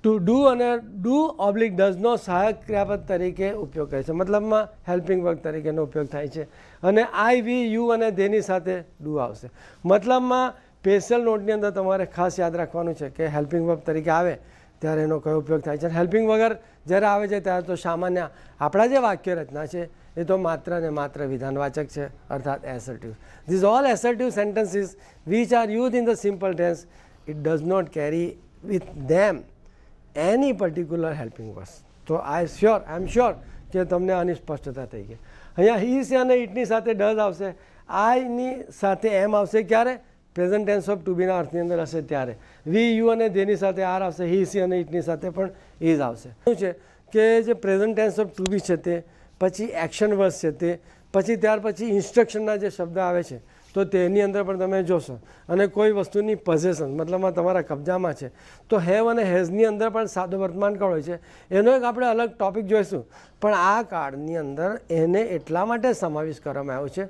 [SPEAKER 1] ટુ ડુ અને ડુ ઓબ્લિક ડઝનો સહાયક ક્રિયાપદ તરીકે ઉપયોગ કરે છે, મતલબમાં હેલ્પિંગ વર્ક તરીકેનો ઉપયોગ થાય છે. અને આઈ, વી, યુ અને ધેની સાથે ડુ આવશે. મતલબમાં સ્પેશિયલ નોટની અંદર તમારે ખાસ યાદ રાખવાનું છે કે હેલ્પિંગ વર્ક તરીકે આવે ત્યારે એનો કયો ઉપયોગ થાય છે. હેલ્પિંગ વગર જ્યારે આવે છે ત્યારે તો સામાન્ય આપણા જે વાક્ય રચના છે એ તો માત્ર ને માત્ર વિધાનવાચક છે, અર્થાત assertive. These all assertive sentences which are use in the simple tense, it does not carry with them any particular helping words. તો આઈ એમ શ્યોર કે તમને આની સ્પષ્ટતા થઈ ગઈ. અહીંયા હી છે અને ઇટની સાથે ડઝ આવશે, આઈની સાથે એમ આવશે ક્યારે? પ્રેઝન્ટ ટેન્સ ઓફ ટુ બીના અર્થની અંદર હશે ત્યારે. વી, યુ અને ધેની સાથે આર આવશે, હી, સી અને ઇટની સાથે પણ ઇઝ આવશે. શું છે કે જે પ્રેઝન્ટ ટેન્સ ઓફ ટુ બી છે તે, પછી એક્શન વર્ડ્સ છે તે, પછી ત્યાર પછી ઇન્સ્ટ્રક્શનના જે શબ્દ આવે છે તો તેની અંદર પણ તમે જોશો. અને કોઈ વસ્તુની પોઝેશન મતલબમાં તમારા કબજામાં છે તો હેવ અને હેઝની અંદર પણ સાદો વર્તમાન કાળ હોય છે. એનો એક આપણે અલગ ટોપિક જોઈશું. પણ આ કાળની અંદર એને એટલા માટે સમાવેશ કરવામાં આવ્યો છે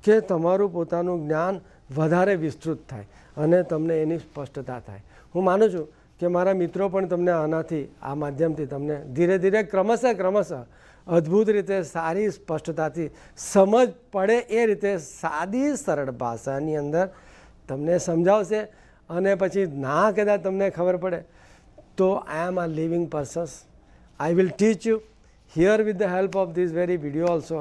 [SPEAKER 1] કે તમારું પોતાનું જ્ઞાન વધારે વિસ્તૃત થાય અને તમને એની સ્પષ્ટતા થાય. હું માનું છું કે મારા મિત્રો પણ તમને આનાથી આ માધ્યમથી તમને ધીરે ધીરે ક્રમશઃ અદ્ભુત રીતે સારી સ્પષ્ટતાથી સમજ પડે એ રીતે સાદી સરળ ભાષાની અંદર તમને સમજાવશે. અને પછી ના કદાચ તમને ખબર પડે તો I am a living persons. I will teach you here with the help of this very video also.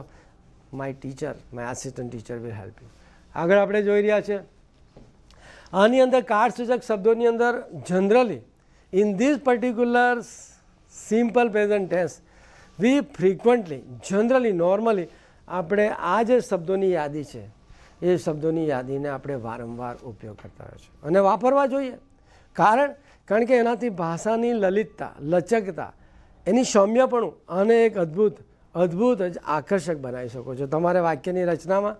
[SPEAKER 1] My teacher, my assistant teacher will help you. આગળ આપણે જોઈ રહ્યા છે આની અંદર કાળસૂચક શબ્દોની અંદર generally in this particular simple present tense we frequently generally normally આપણે આ જે શબ્દોની યાદી છે એ શબ્દોની યાદીને આપણે વારંવાર ઉપયોગ કરતા હોય છે અને વાપરવા જોઈએ. કારણ કે એનાથી ભાષાની લલિતતા, લચકતા, એની સૌમ્યપણું અને એક અદ્ભુત જ આકર્ષક બનાવી શકો છો. તમારે વાક્યની રચનામાં,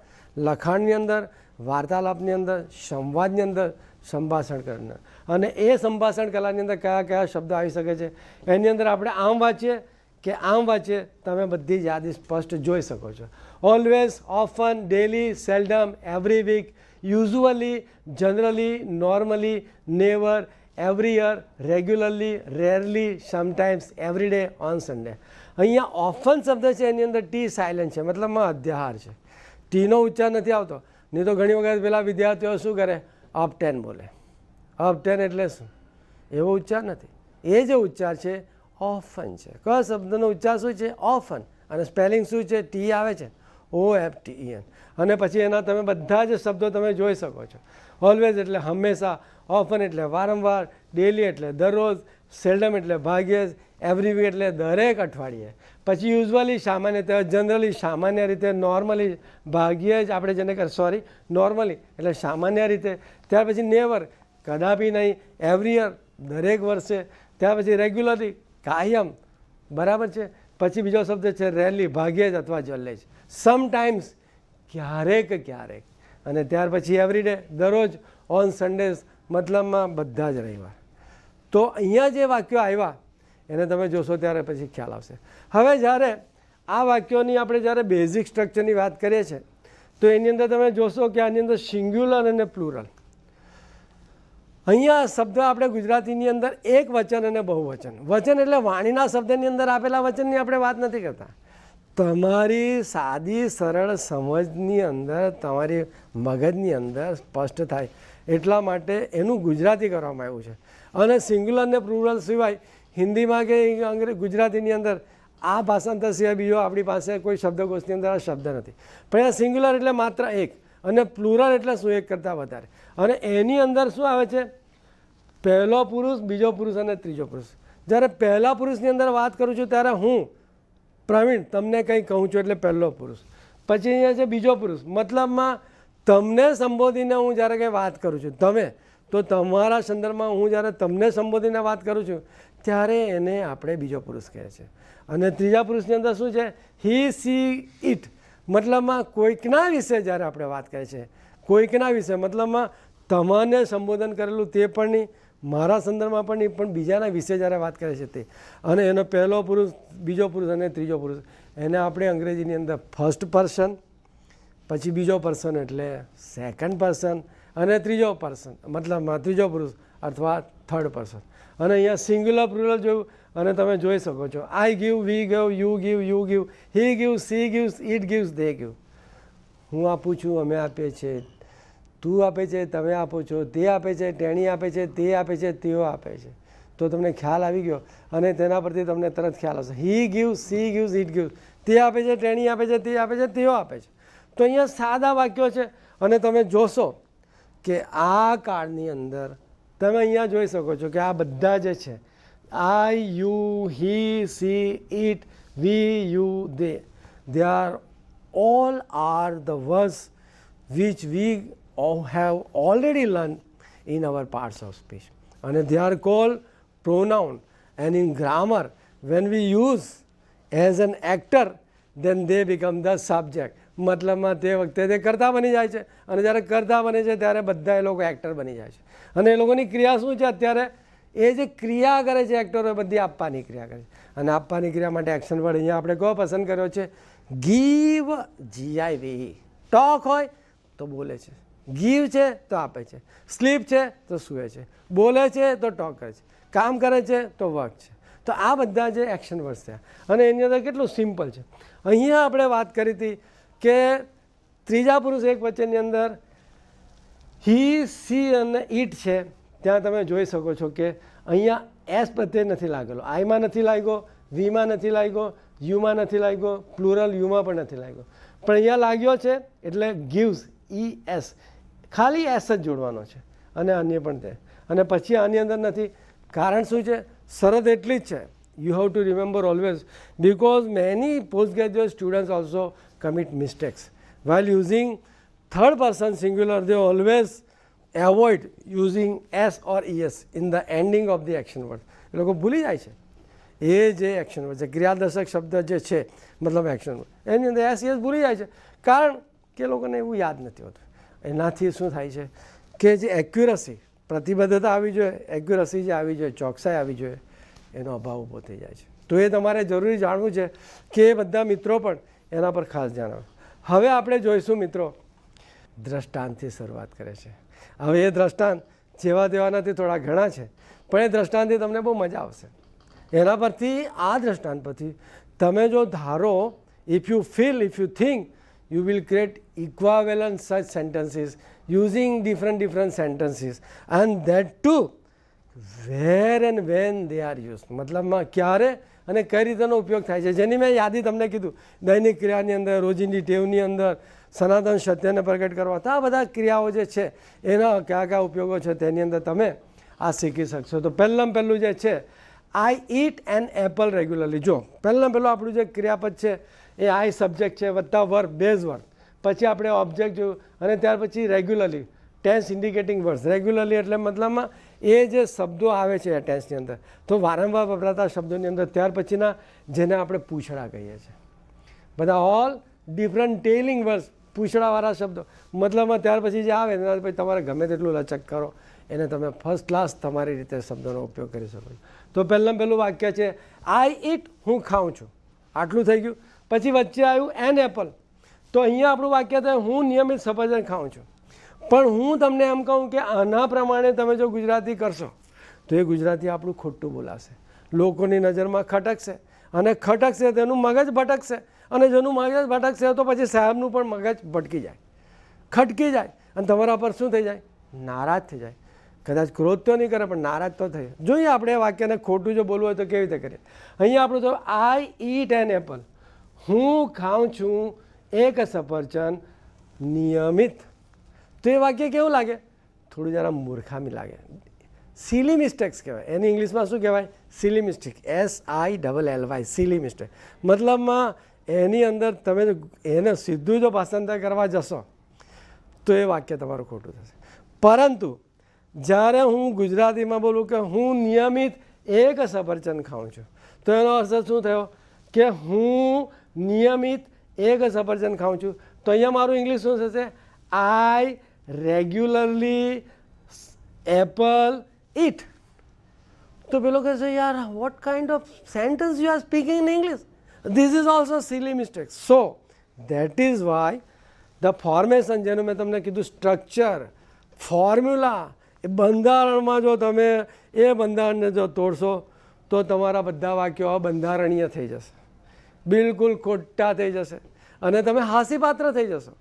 [SPEAKER 1] લખાણની અંદર, વાર્તાલાપની અંદર, સંવાદની અંદર, સંભાષણ કલાની અને એ સંભાષણ કલાની અંદર કયા કયા શબ્દો આવી શકે છે એની અંદર આપણે આમ વાંચીએ કે આમ વાંચીએ તમે બધી જ યાદી સ્પષ્ટ જોઈ શકો છો. Always, often, daily, seldom, every week, usually, generally, normally, never, every year, regularly, rarely, sometimes, every day, on Sunday. અહીંયા ઓફન શબ્દ છે એની અંદર ટી સાયલન્ટ છે મતલબમાં અધ્યાહાર છે. ટીનો ઉચ્ચાર નથી આવતો. નહીં તો ઘણી વખત પેલા વિદ્યાર્થીઓ શું કરે, અપ 10 બોલે. અપ 10 એટલે શું? એવો ઉચ્ચાર નથી. એ જે ઉચ્ચાર છે ઓફન છે. કયો શબ્દનો ઉચ્ચાર શું છે? ઓફન. અને સ્પેલિંગ શું છે? ટી આવે છે, OFTEN. અને પછી એના તમે બધા જ શબ્દો તમે જોઈ શકો છો. ઓલવેઝ એટલે હંમેશા, ઓફન એટલે વારંવાર, ડેલી એટલે દરરોજ, સેલ્ડમ એટલે ભાગ્યે જ, એવરી વીક એટલે દરેક અઠવાડિયે, પછી યુઝ્યુઅલી સામાન્ય, જનરલી સામાન્ય રીતે, નોર્મલી ભાગ્યે જ આપણે જેને નોર્મલી એટલે સામાન્ય રીતે, ત્યાર પછી નેવર કદાપી નહીં, એવરી યર દરેક વર્ષે, ત્યાર પછી રેગ્યુલરલી કાયમ, બરાબર છે. પછી બીજો શબ્દ છે રેરલી ભાગ્યે જ અથવા જલ્લે જ, સમટાઈમ્સ ક્યારેક, અને ત્યાર પછી એવરીડે દરરોજ, ઓન સન્ડેઝ મતલબમાં બધા જ રવિવાર. તો અહીંયા જે વાક્યો આવ્યા એને તમે જોશો ત્યારે પછી ખ્યાલ આવશે. હવે જ્યારે આ વાક્યોની આપણે જ્યારે બેઝિક સ્ટ્રક્ચરની વાત કરીએ છીએ તો એની અંદર તમે જોશો કે આની અંદર સિંગ્યુલર અને પ્લુરલ. અહીંયા શબ્દ આપણે ગુજરાતીની અંદર એક વચન અને બહુવચન. વચન એટલે વાણીના શબ્દની અંદર આપેલા વચનની આપણે વાત નથી કરતા. તમારી સાદી સરળ સમજની અંદર, તમારી મગજની અંદર સ્પષ્ટ થાય એટલા માટે એનું ગુજરાતી કરવામાં આવ્યું છે. અને સિંગ્યુલર અને પ્લુરલ સિવાય હિન્દીમાં કે ગુજરાતીની અંદર આ ભાષાંતર સિવાય બીજો આપણી પાસે કોઈ શબ્દકોશની અંદર આ શબ્દ નથી. પણ આ સિંગ્યુલર એટલે માત્ર એક અને પ્લુરલ એટલે શું? એક કરતાં વધારે. અને એની અંદર શું આવે છે? પહેલો પુરુષ, બીજો પુરુષ અને ત્રીજો પુરુષ. જ્યારે પહેલા પુરુષની અંદર વાત કરું છું ત્યારે હું પ્રવીણ તમને કંઈ કહું છું એટલે પહેલો પુરુષ. પછી અહીંયા છે બીજો પુરુષ, મતલબમાં તમને સંબોધીને હું જ્યારે કંઈ વાત કરું છું, તમે, તો તમારા સંદર્ભમાં હું જ્યારે તમને સંબોધીને વાત કરું છું ત્યારે એને આપણે બીજો પુરુષ કહે છે. અને ત્રીજા પુરુષની અંદર શું છે? હી, સી, ઇટ, મતલબમાં કોઈકના વિશે જ્યારે આપણે વાત કરીએ છીએ, કોઈકના વિશે મતલબમાં તમને સંબોધન કરેલું તે પણ નહીં, મારા સંદર્ભમાં પણ નહીં, પણ બીજાના વિશે જ્યારે વાત કરે છે તે. અને એનો પહેલો પુરુષ, બીજો પુરુષ અને ત્રીજો પુરુષ એને આપણે અંગ્રેજીની અંદર ફર્સ્ટ પર્સન, પછી બીજો પર્સન એટલે સેકન્ડ પર્સન, અને ત્રીજો પર્સન મતલબમાં ત્રીજો પુરુષ અથવા થર્ડ પર્સન. અને અહીંયા સિંગ્યુલર પ્લુરલ જોયું અને તમે જોઈ શકો છો આઈ give, we give, you give, he give, C gives, it gives, they give. હું આપું છું, અમે આપીએ છીએ, તું આપે છે, તમે આપો છો, તે આપે છે, તેણી આપે છે, તે આપે છે, તેઓ આપે છે. તો તમને ખ્યાલ આવી ગયો અને તેના પરથી તમને તરત ખ્યાલ આવશે. He gives, she gives, it gives, તે આપે છે, તેણી આપે છે, તે આપે છે, તેઓ આપે છે. તો અહીંયા સાદા વાક્યો છે અને તમે જોશો કે આ કાળની અંદર તમે અહીંયા જોઈ શકો છો કે આ બધા જે છે I, you, he, she, it, we, you, they are all are the words which we have already learned in our parts of speech. And they are called pronoun. And in grammar, when we use as an actor, then they become the subject. મતલબમાં તે વખતે તે કરતા બની જાય છે, અને જ્યારે કરતા બને છે ત્યારે બધા એ લોકો એક્ટર બની જાય છે. અને એ લોકોની ક્રિયા શું છે અત્યારે? એ જે ક્રિયા કરે છે એક્ટરો, બધી આપવાની ક્રિયા કરે છે. અને આપવાની ક્રિયા માટે એક્શન વર્ડ અહીંયા આપણે કયો પસંદ કર્યો છે? Give, GIVE. ટોક હોય તો બોલે છે, ગીવ છે તો આપે છે, સ્લીપ છે તો સૂએ છે, બોલે છે તો ટોક કરે છે, કામ કરે છે તો વર્ક છે. તો આ બધા જે એક્શન વર્ડ્સ થયા, અને એની અંદર કેટલું સિમ્પલ છે. અહીંયા આપણે વાત કરી હતી કે ત્રીજા પુરુષ એક વચનની અંદર હી, સી અને ઈટ છે. ત્યાં તમે જોઈ શકો છો કે અહીંયા એસ પ્રત્યે નથી લાગેલો, આઈમાં નથી લાગ્યો, વીમાં નથી લાગ્યો, યુમાં નથી લાગ્યો, પ્લુરલ યુમાં પણ નથી લાગ્યો, પણ અહીંયા લાગ્યો છે. એટલે ગીવ્સ, ES, ખાલી એસ જ જોડવાનો છે, અને અન્ય પણ તે. અને પછી આની અંદર નથી. કારણ શું છે? શરત એટલી જ છે. You have to remember always, because many postgraduate students also commit mistakes while using third person singular. They always avoid using S or ES in the ending of the action word. એ લોકો ભૂલી જાય છે એ જે action word છે, ક્રિયાદર્શક શબ્દ જે છે, મતલબ એક્શન વર્ડ, એની અંદર એસ ES ભૂલી જાય છે, કારણ કે લોકોને એવું યાદ નથી હોતું. એનાથી શું થાય છે કે જે એક્યુરસી, પ્રતિબદ્ધતા આવી જોઈએ, એક્યુરસી જે આવી જોઈએ, ચોકસાઈ આવી જોઈએ, એનો અભાવ ઊભો થઈ જાય છે. તો એ તમારે જરૂરી જાણવું છે કે એ બધા મિત્રો પણ એના પર ખાસ ધ્યાન આપો. હવે આપણે જોઈશું મિત્રો, દ્રષ્ટાંતથી શરૂઆત કરે છે. હવે એ દ્રષ્ટાંત જેવા તેવા નથી, થોડા ઘણા છે, પણ એ દ્રષ્ટાંતથી તમને બહુ મજા આવશે. એના પરથી, આ દ્રષ્ટાંત પરથી તમે જો ધારો, if you feel, if you think, you will create equivalent such sentences using different sentences, and that too where and when they are used. મતલબમાં ક્યારે અને કઈ રીતેનો ઉપયોગ થાય છે, જેની મેં યાદી તમને કીધું. દૈનિક ક્રિયાની અંદર, રોજિંદી ટેવની અંદર, સનાતન સત્યને પ્રગટ કરવા, તો આ બધા ક્રિયાઓ જે છે એના કયા કયા ઉપયોગો છે તેની અંદર તમે આ શીખી શકશો. તો પહેલું જે છે, I eat an apple regularly. જો પહેલું આપણું જે ક્રિયાપદ છે એ આઈ સબ્જેક્ટ છે વત્તા વર્બ, બેઝ વર્બ, પછી આપણે ઓબ્જેક્ટ જોયું, અને ત્યાર પછી regularly, tense indicating words. Regularly એટલે મતલબમાં એ જે શબ્દો આવે છે ટેન્સની અંદર, તો વારંવાર વપરાતા શબ્દોની અંદર, ત્યાર પછીના જેને આપણે પૂછડા કહીએ છીએ, બધા ઓલ ડિફરન્ટ ટેલિંગ વર્ડ્સ, પૂછડાવાળા શબ્દો. મતલબમાં ત્યાર પછી જે આવે એના પછી તમારે ગમે તેટલું લચક કરો, એને તમે ફર્સ્ટ ક્લાસ તમારી રીતે શબ્દોનો ઉપયોગ કરી શકો છો. તો પહેલું વાક્ય છે આઈ ઇટ, હું ખાઉં છું, આટલું થઈ ગયું. પછી વચ્ચે આવ્યું એન એપલ, તો અહીંયા આપણું વાક્ય થાય હું નિયમિત સફરજન ખાઉં છું. પણ હું તમને એમ કહું કે આના પ્રમાણે તમે જો ગુજરાતી કરશો તો એ ગુજરાતી આપણું ખોટું બોલાશે, લોકોની નજરમાં ખટકશે, અને ખટકશે તેનું મગજ ભટકશે, અને જેનું મગજ ભટકશે તો પછી સાહેબનું પણ મગજ ભટકી જાય, ખટકી જાય, અને તમારા પર શું થઈ જાય? નારાજ થઈ જાય. કદાચ ક્રોધ તો નહીં કરે પણ નારાજ તો થઈ. જોઈએ આપણે એ વાક્યને ખોટું જો બોલવું હોય તો કેવી રીતે કરીએ. અહીંયા આપણું તો આઈ ઈટ એન એપલ, હું ખાઉં છું એક સફરજન નિયમિત. તો એ વાક્ય કેવું લાગે? થોડું જરા મૂર્ખામી લાગે, સિલી મિસ્ટેક્સ કહેવાય. એની ઇંગ્લિશમાં શું કહેવાય? Silly mistake, SILLY, silly mistake. મતલબમાં એની અંદર તમે એને સીધું જો ભાષાંતર કરવા જશો તો એ વાક્ય તમારું ખોટું થશે. પરંતુ જ્યારે હું ગુજરાતીમાં બોલું કે હું નિયમિત એક સફરજન ખાઉં છું, તો એનો અર્થ શું થયો કે હું નિયમિત એક સફરજન ખાઉં છું. તો અહીંયા મારું ઇંગ્લિશ શું થશે? આઈ રેગ્યુલરલી એપલ ઇટ. તો પેલો કહે છે યાર what kind of sentence you are speaking in English? This is also silly mistake. So that is why the formation, જેનું મેં તમને કીધું સ્ટ્રક્ચર, ફોર્મ્યુલા, એ બંધારણમાં જો તમે એ બંધારણને જો તોડશો તો તમારા બધા વાક્યો અબંધારણીય થઈ જશે, બિલકુલ ખોટા થઈ જશે, અને તમે હાસ્યપાત્ર થઈ જશો.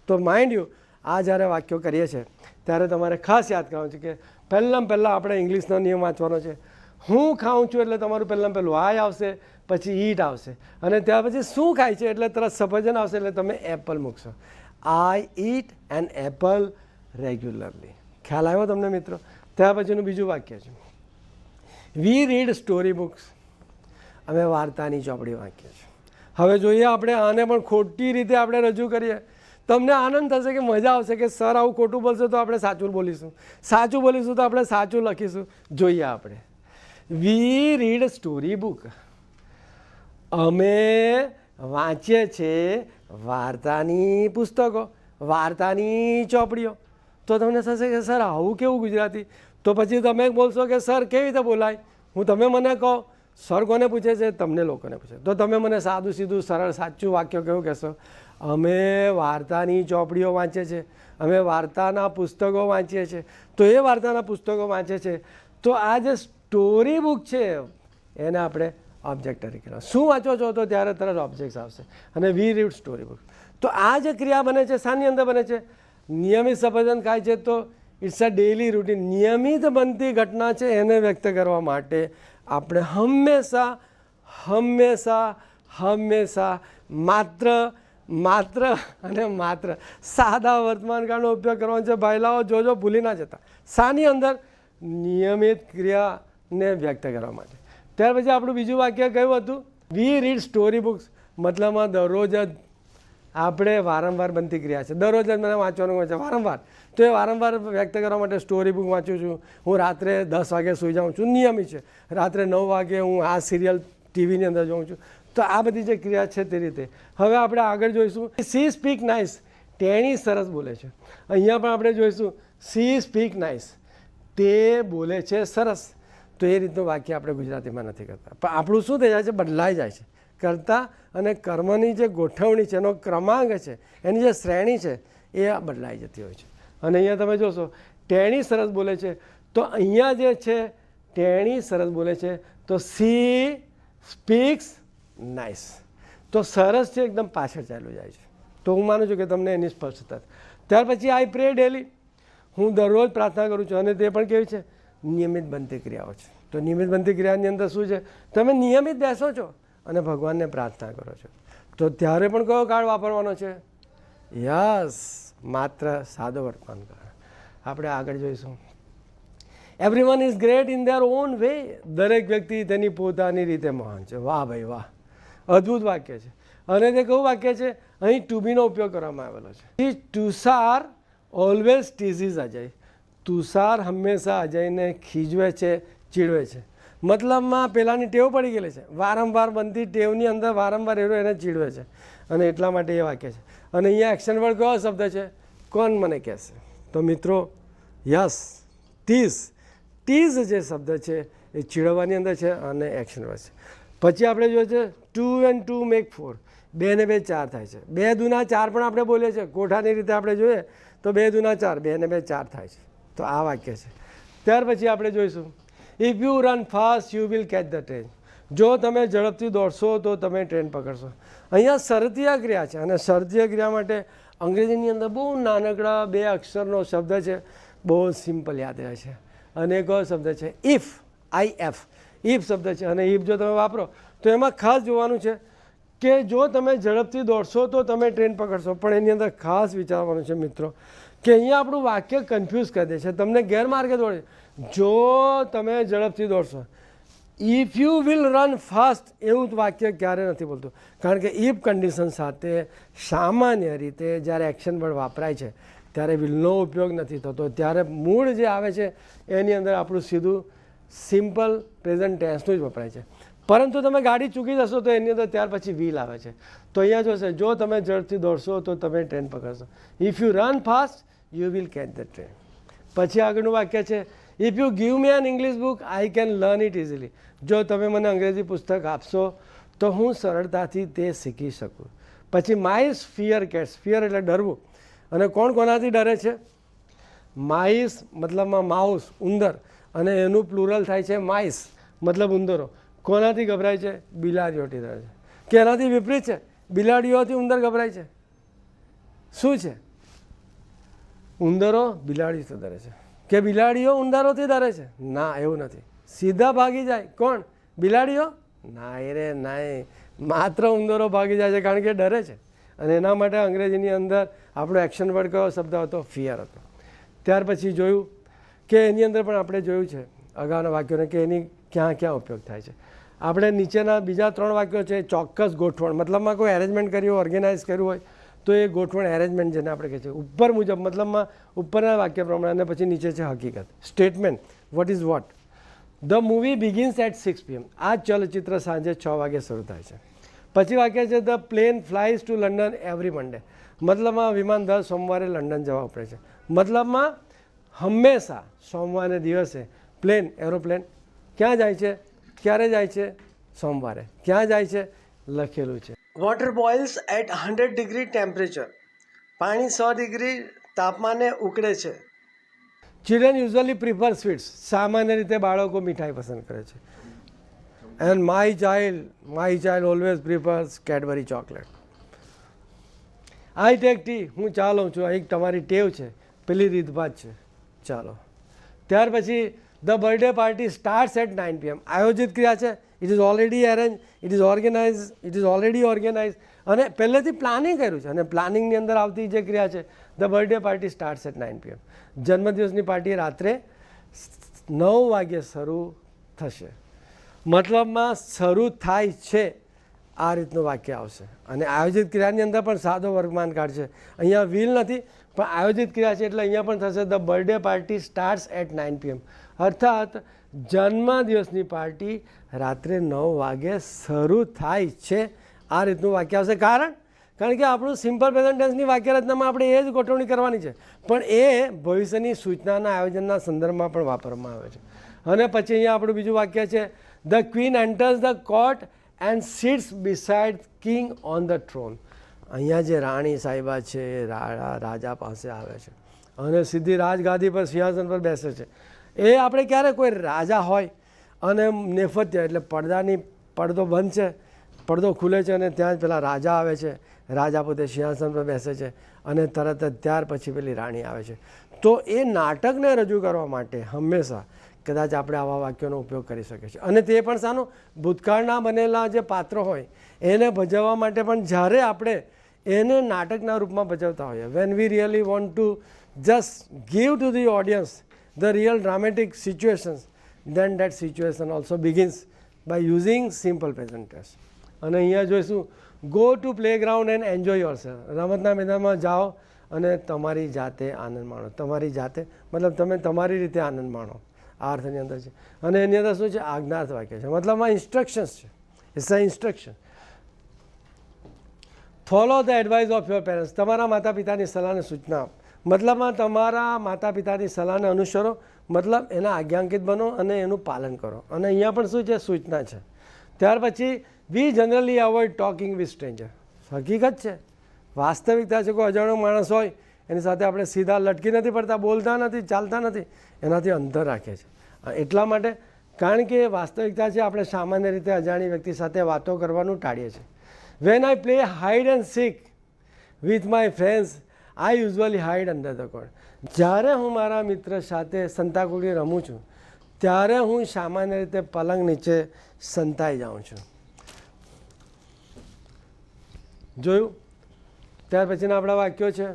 [SPEAKER 1] તો માઇન્ડ યુ, આ જ્યારે વાક્યો કરીએ છીએ ત્યારે તમારે ખાસ યાદ કરવાનું છે કે પહેલાં આપણે ઇંગ્લિશનો નિયમ વાંચવાનો છે. હું ખાઉં છું એટલે તમારું પહેલું આઈ આવશે, પછી ઈટ આવશે, અને ત્યાર પછી શું ખાય છે એટલે તરત સફરજન આવશે, એટલે તમે એપલ મૂકશો. આઈ ઈટ એન એપલ રેગ્યુલરલી. ખ્યાલ આવ્યો તમને મિત્રો? ત્યાર પછીનું બીજું વાક્ય છે વી રીડ સ્ટોરી બુક્સ. અમે વાર્તાની ચોપડી વાંચીએ છીએ. હવે જોઈએ આપણે આને પણ ખોટી રીતે આપણે રજૂ કરીએ. તમને આનંદ થશે કે મજા આવશે કે સર આવું ખોટું બોલશે તો આપણે સાચું બોલીશું, સાચું બોલીશું તો આપણે સાચું લખીશું. જોઈએ આપણે વી રીડ સ્ટોરી બુક. અમે વાંચીએ છીએ વાર્તાની પુસ્તકો, વાર્તાની ચોપડીઓ. તો તમને થશે કે સર આવું કેવું ગુજરાતી? તો પછી તમે બોલશો કે સર કેવી રીતે બોલાય? તમે મને કહો. સર કોને પૂછે છે? તમને લોકોને પૂછે. તો તમે મને સાદું સીધું સરળ સાચું વાક્ય કેવું કહેશો? અમે વાર્તાની ચોપડીઓ વાંચીએ છીએ, અમે વાર્તાના પુસ્તકો વાંચીએ છીએ. તો એ વાર્તાના પુસ્તકો વાંચે છે. તો આ જે સ્ટોરી બુક છે એને આપણે ઓબ્જેક્ટ તરીકે શું વાંચો છો તો ત્યારે તરત ઓબ્જેક્ટ આવશે અને વી રીડ સ્ટોરી બુક. તો આ જે ક્રિયા બને છે શાની અંદર બને છે? નિયમિત સફરજન ખાય છે તો ઇટ્સ અ ડેઇલી રૂટીન. નિયમિત બનતી ઘટના છે એને વ્યક્ત કરવા માટે આપણે હંમેશા હંમેશા હંમેશા માત્ર અને માત્ર સાદા વર્તમાનકાળનો ઉપયોગ કરવાનો છે. ભાઈલાઓ જોજો ભૂલી ના જતા. શાની અંદર? નિયમિત ક્રિયાને વ્યક્ત કરવા માટે. ત્યાર પછી આપણું બીજું વાક્ય કયું હતું? વી રીડ સ્ટોરી બુક્સ. મતલબમાં દરરોજ જ આપણે વારંવાર બનતી ક્રિયા છે. દરરોજ જ મને વાંચવાનું હોય છે વારંવાર. તો એ વારંવાર વ્યક્ત કરવા માટે સ્ટોરી બુક વાંચું છું. હું રાત્રે 10 વાગે સૂઈ જાઉં છું, નિયમિત છે. રાત્રે 9 વાગે હું આ સિરિયલ ટીવીની અંદર જોઉં છું. તો આ બધી જે ક્રિયા છે તે રીતે. હવે આપણે આગળ જોઈશું સી સ્પીક નાઇસ. તેણી સરસ બોલે છે. અહીંયા પણ આપણે જોઈશું સી સ્પીક નાઇસ. તે બોલે છે સરસ. તો એ રીતનું વાક્ય આપણે ગુજરાતીમાં નથી કરતા. પણ આપણું શું થઈ જાય છે? બદલાઈ જાય છે. કર્તા અને કર્મની જે ગોઠવણી છે, એનો ક્રમાંક છે, એની જે શ્રેણી છે એ બદલાઈ જતી હોય છે. અને અહીંયા તમે જોશો તેણી સરસ બોલે છે. તો અહીંયા જે છે તેણી સરસ બોલે છે તો સી સ્પીક્સ નાઇસ. તો સરસ છે એકદમ પાછળ ચાલ્યું જાય છે. તો હું માનું છું કે તમને એની સ્પષ્ટતા. ત્યાર પછી આઈ પ્રે ડેલી. હું દરરોજ પ્રાર્થના કરું છું. અને તે પણ કેવી છે? નિયમિત બનતી ક્રિયાઓ છે. તો નિયમિત બનતી ક્રિયાની અંદર શું છે? તમે નિયમિત બેસો છો અને ભગવાનને પ્રાર્થના કરો છો. તો ત્યારે પણ કયો કાળ વાપરવાનો છે? યસ, માત્ર સાદો વર્તમાન કાળ. આપણે આગળ જોઈશું everyone is great in their on way. દરેક વ્યક્તિ તેની પોતાની રીતે મહાન છે. વાહ ભાઈ વાહ, અદ્ભુત વાક્ય છે. અને તે કયું વાક્ય છે? અહીં ટુ બીનો ઉપયોગ કરવામાં આવેલો છે. તુષાર ઓલવેઝ ટીઝીસ અજય. તુષાર હંમેશા અજયને ખીજવે છે, ચીડવે છે. મતલબમાં પેલાની ટેવ પડી ગયેલી છે. વારંવાર બનતી ટેવની અંદર વારંવાર એને ચીડવે છે અને એટલા માટે એ વાક્ય છે. અને અહીંયા એક્શન વર્ડ કયો શબ્દ છે? કોણ મને કહેશે? તો મિત્રો યસ, ટીઝ. ટીઝ જે શબ્દ છે એ ચીડવવાની અંદર છે અને એક્શન વર્ડ છે. પછી આપણે જોઈએ છે 2 and 2 make 4. 2 ને 2 4 થાય છે. 2 દુના 4 પણ આપણે બોલીએ છીએ. કોઠાની રીતે આપણે જોઈએ તો 2 દુના 4, 2 ને 2 4 થાય છે. તો આ વાક્ય છે. ત્યાર પછી આપણે જોઈશું if you run fast you will catch the train. જો તમે ઝડપથી દોડશો તો તમે ટ્રેન પકડશો. અહીંયા શરતીય ક્રિયા છે અને શરતીય ક્રિયા માટે અંગ્રેજીની અંદર બહુ નાનકડા 2 અક્ષરનો શબ્દ છે. બહુ સિમ્પલ યાદ રહે છે. અને એક શબ્દ છે ઇફ. IF. ઇફ શબ્દ છે. અને ઇફ જો તમે વાપરો તો એમાં ખાસ જોવાનું છે કે જો તમે ઝડપથી દોડશો તો તમે ટ્રેન પકડશો. પણ એની અંદર ખાસ વિચારવાનું છે મિત્રો કે અહીંયા આપણું વાક્ય કન્ફ્યુઝ કરી દે છે, તમને ગેરમાર્ગે દોડે. જો તમે ઝડપથી દોડશો, if you will run fast એવું વાક્ય ક્યારે નથી બોલતું. કારણ કે ઇફ કન્ડિશન સાથે સામાન્ય રીતે જ્યારે એક્શન વર્ડ વાપરાય છે ત્યારે વિલનો ઉપયોગ નથી થતો. ત્યારે મૂળ જે આવે છે એની અંદર આપણું સીધું સિમ્પલ પ્રેઝન્ટ ટેન્સનું જ વપરાય છે. પરંતુ તમે ગાડી ચૂકી જશો તો એની અંદર ત્યાર પછી વ્હીલ આવે છે. તો અહીંયા જોશે જો તમે ઝડપથી દોડશો તો તમે ટ્રેન પકડશો. If you run fast you will catch the train. પછી આગળનું વાક્ય છે if you give me an English book I can learn it easily. જો તમે મને અંગ્રેજી પુસ્તક આપશો તો હું સરળતાથી તે શીખી શકું. પછી માઇસ ફિયર કેટ્સ. ફિયર એટલે ડરવું. અને કોણ કોનાથી ડરે છે? માઇસ મતલબમાં માઉસ, ઉંદર. અને એનું પ્લુરલ થાય છે માઇસ, મતલબ ઉંદરો. કોનાથી ગભરાય છે? બિલાડીઓથી ડરે છે. કે એનાથી વિપરીત છે, બિલાડીઓથી ઉંદર ગભરાય છે. શું છે? ઉંદરો બિલાડીથી ડરે છે. કે બિલાડીઓ ઉંદરોથી ડરે છે? ના, એવું નથી. સીધા ભાગી જાય. કોણ? બિલાડીઓ? ના રે ના, માત્ર ઉંદરો ભાગી જાય છે કારણ કે ડરે છે. અને એના માટે અંગ્રેજીની અંદર આપણો એક્શન વર્ડ કયો શબ્દ હતો? ફિયર હતો. ત્યાર પછી જોયું કે એની અંદર પણ આપણે જોયું છે અગાઉના વાક્યોને કે એની ક્યાં ક્યાં ઉપયોગ થાય છે. આપણે નીચેના બીજા 3 વાક્યો છે ચોક્કસ ગોઠવણ, મતલબમાં કોઈ એરેન્જમેન્ટ કર્યું, ઓર્ગેનાઇઝ કર્યું હોય તો એ ગોઠવણ એરેન્જમેન્ટ જેને આપણે કહીએ છીએ. ઉપર મુજબ મતલબમાં ઉપરના વાક્ય પ્રમાણે. અને પછી નીચે છે હકીકત, statement, what is what. The movie begins at 6 PM. આ ચલચિત્ર સાંજે 6 વાગે શરૂ થાય છે. પછી વાક્ય છે the plane flies to London every Monday, મતલબમાં વિમાન દર સોમવારે લંડન જવા ઉપડે છે. મતલબમાં હંમેશા સોમવારે દિવસે પ્લેન એરોપ્લેન ક્યાં જાય છે, ક્યારે જાય છે, સોમવારે. ક્યાં જાય છે લખેલું છે. Water boils at 100 degree temperature, પાણી 100 ડિગ્રી તાપમાને ઉકળે છે. ચિલ્ડ્રન યુઝ્યુઅલી પ્રિફર સ્વીટ્સ, સામાન્ય રીતે બાળકો મીઠાઈ પસંદ કરે છે. And my child always prefers Cadbury chocolate. I take tea, હું ચા લઉં છું. એક તમારી ટેવ છે, પેલી રીતભાત છે. ચાલો, ત્યાર પછી the birthday party starts at 9 PM. આયોજિત ક્રિયા છે. It is already arrange, it is organize, it is already organize, અને પહેલેથી પ્લાનિંગ કર્યું છે. અને પ્લાનિંગની અંદર આવતી જે ક્રિયા છે the birthday party starts at 9 PM. જન્મદિવસની પાર્ટી રાત્રે 9 વાગ્યે શરૂ થશે. મતલબમાં શરૂ થાય છે આ રીતનું વાક્ય આવશે. અને આયોજિત ક્રિયાની અંદર પણ સાદો વર્ગમાન કાળ છે. અહીંયા વિલ નથી પણ આયોજિત ક્રિયા છે એટલે અહીંયા પણ થશે the birthday party starts at 9 PM. અર્થાત જન્મદિવસની પાર્ટી રાત્રે 9 વાગે શરૂ થાય છે આ રીતનું વાક્ય આવશે. કારણ કે આપણું સિમ્પલ પ્રેઝન્ટ ટેન્સની વાક્ય રચનામાં આપણે એ જ ગોઠવણી કરવાની છે, પણ એ ભવિષ્યની સૂચનાના આયોજનના સંદર્ભમાં પણ વાપરવામાં આવે છે. અને પછી અહીંયા આપણું બીજું વાક્ય છે the queen enters the court and sits beside king on the thrown. અહીંયા જે રાણી સાહેબા છે રાજા પાસે આવે છે અને સીધી રાજગાદી પર સિંહાસન પર બેસે છે. એ આપણે ક્યારે કોઈ રાજા હોય અને નેપથ્ય એટલે પડદો બંધ છે, પડદો ખુલે છે અને ત્યાં જ પેલા રાજા આવે છે. રાજા પોતે સિંહાસન પર બેસે છે અને તરત જ ત્યાર પછી પેલી રાણી આવે છે. તો એ નાટકને રજૂ કરવા માટે હંમેશા કદાચ આપણે આવા વાક્યોનો ઉપયોગ કરી શકીએ છીએ. અને તે પણ શાનું, ભૂતકાળના બનેલા જે પાત્રો હોય એને ભજવવા માટે પણ જ્યારે આપણે એને નાટકના રૂપમાં ભજવતા હોઈએ, when we really want to just give to the audience the real dramatic situations, then that situation also begins by using simple present tense. અને અહીંયા જોઈશું go to playground and enjoy yourself. રમતના મેદાનમાં જાઓ અને તમારી જાતે આનંદ માણો. તમારી જાતે મતલબ તમે તમારી રીતે આનંદ માણો, આ અર્થની અંદર છે. અને એની અંદર શું છે, આજ્ઞાર્થ વાક્ય છે, મતલબમાં ઇન્સ્ટ્રક્શન્સ છે. It's a instruction. Follow the advice of your parents. તમારા માતા પિતાની સલાહને સૂચના, મતલબમાં તમારા માતા પિતાની સલાહને અનુસરો, મતલબ એના આજ્ઞાંકિત બનો અને એનું પાલન કરો. અને અહીંયા પણ શું છે, સૂચના છે. ત્યાર પછી we generally avoid talking with stranger. હકીકત છે, વાસ્તવિકતા છે. કોઈ અજાણ્યો માણસ હોય એની સાથે આપણે સીધા લટકી નથી પડતા, બોલતા નથી, ચાલતા નથી, એનાથી અંતર રાખીએ છીએ. એટલા માટે, કારણ કે વાસ્તવિકતા છે, આપણે સામાન્ય રીતે અજાણી વ્યક્તિ સાથે વાતો કરવાનું ટાળીએ છીએ. When I play hide and seek with my friends I usually hide under the coat. જ્યારે હું મારા મિત્ર સાથે સંતાકુકડી રમું છું ત્યારે હું સામાન્ય રીતે પલંગ નીચે સંતાઈ જાઉં છું. જોયું? ત્યાર પછીના આપણા વાક્યો છે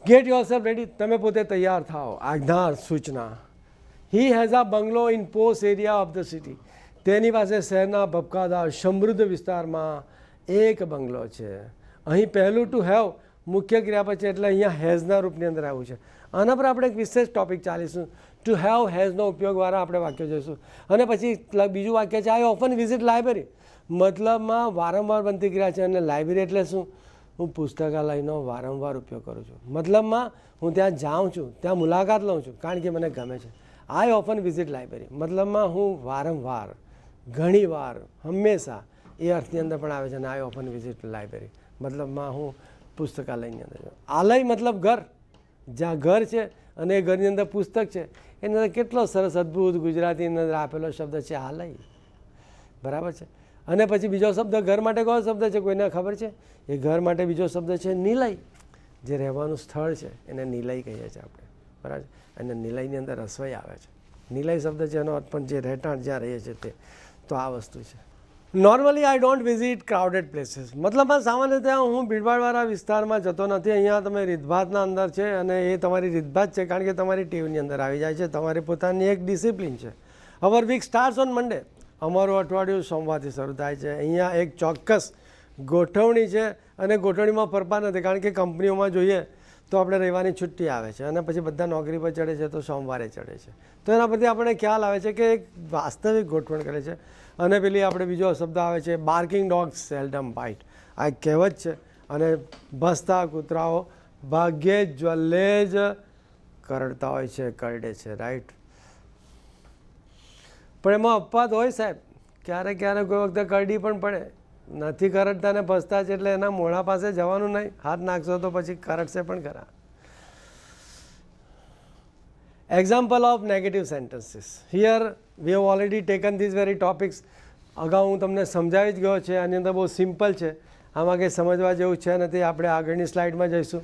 [SPEAKER 1] ગેટ યોરસેલ્ફ રેડી. તમે પોતે તૈયાર થાઓ. આજ્ઞા, સૂચના. He has a bungalow in posh area of the city. તેની પાસે શહેરના ભપકાદાર સમૃદ્ધ વિસ્તારમાં એક બંગલો છે. અહીં પહેલું ટુ હેવ મુખ્ય ક્રિયાપદ છે એટલે અહીંયા હેઝના રૂપની અંદર આવ્યું છે. આના પર આપણે એક વિશેષ ટોપિક ચાલીશું. ટુ હેવ હેઝનો ઉપયોગવાળા આપણે વાક્યો જોઈશું. અને પછી બીજું વાક્ય છે આઈ ઓફન વિઝિટ લાઇબ્રેરી. મતલબમાં વારંવાર બનતી ક્રિયા છે. અને લાઇબ્રેરી એટલે શું, હું પુસ્તકાલયનો વારંવાર ઉપયોગ કરું છું. મતલબમાં હું ત્યાં જાઉં છું, ત્યાં મુલાકાત લઉં છું કારણ કે મને ગમે છે. આઈ ઓફન વિઝિટ લાઇબ્રેરી મતલબમાં હું વારંવાર, ઘણીવાર, હંમેશા એ અર્થની અંદર પણ આવે છે. અને આઈ ઓફન વિઝિટ લાઇબ્રેરી મતલબમાં હું પુસ્તકાલયની અંદર છું. આલય મતલબ ઘર, જ્યાં ઘર છે અને એ ઘરની અંદર પુસ્તક છે. એની અંદર કેટલો સરસ અદ્ભુત ગુજરાતીની અંદર આપેલો શબ્દ છે આલય, બરાબર છે. અને પછી બીજો શબ્દ ઘર માટે કયો શબ્દ છે કોઈને ખબર છે? એ ઘર માટે બીજો શબ્દ છે નિલય. જે રહેવાનું સ્થળ છે એને નિલય કહીએ છીએ આપણે, બરાબર. અને નિલયની અંદર રસોઈ આવે છે. નિલય શબ્દ છે એનો અર્થ પણ જે રહેઠાણ જ્યાં રહીએ છીએ તે. તો આ વસ્તુ છે. Normally I don't visit crowded places. મતલબમાં સામાન્ય રીતે હું ભીડભાડવાળા વિસ્તારમાં જતો નથી. અહીંયા તમે રીતભાતના અંદર છે અને એ તમારી રીતભાત છે કારણ કે તમારી ટેવની અંદર આવી જાય છે. તમારી પોતાની એક ડિસિપ્લિન છે. અવર વીક સ્ટાર્ટ્સ ઓન મંડે. અમારું અઠવાડિયું સોમવારથી શરૂ થાય છે. અહીંયા એક ચોક્કસ ગોઠવણી છે અને ગોઠવણીમાં ફરફાર નથી કારણ કે કંપનીઓમાં જોઈએ તો આપણે રવિવારની છુટ્ટી આવે છે અને પછી બધા નોકરી પર ચડે છે તો સોમવારે ચડે છે. તો એના પરથી આપણને ખ્યાલ આવે છે કે એક વાસ્તવિક ગોઠવણ કરે છે. અને પેલી આપણે બીજો શબ્દ આવે છે બાર્કિંગ ડોગ્સ સેલ્ડમ બાઇટ. આ એક કહેવત છે. અને ભસતા કૂતરાઓ ભાગ્યે જ જ્વલ્લે જ કરડતા હોય છે, કરડે છે, રાઈટ. પણ એમાં અપવાદ હોય સાહેબ, ક્યારેક ક્યારેક કોઈ વખતે કરડી પણ પડે. નથી કરડતા ને ભસતા છે એટલે એના મોઢા પાસે જવાનું નહીં, હાથ નાખશો તો પછી કરડશે પણ ખરા. Example of negative sentences. Here we have already taken these very topics. અગાઉ હું તમને સમજાવી જ ગયો છે. આની અંદર બહુ સિમ્પલ છે, આમાં કંઈ સમજવા જેવું છે નથી. આપણે આગળની સ્લાઇડમાં જઈશું.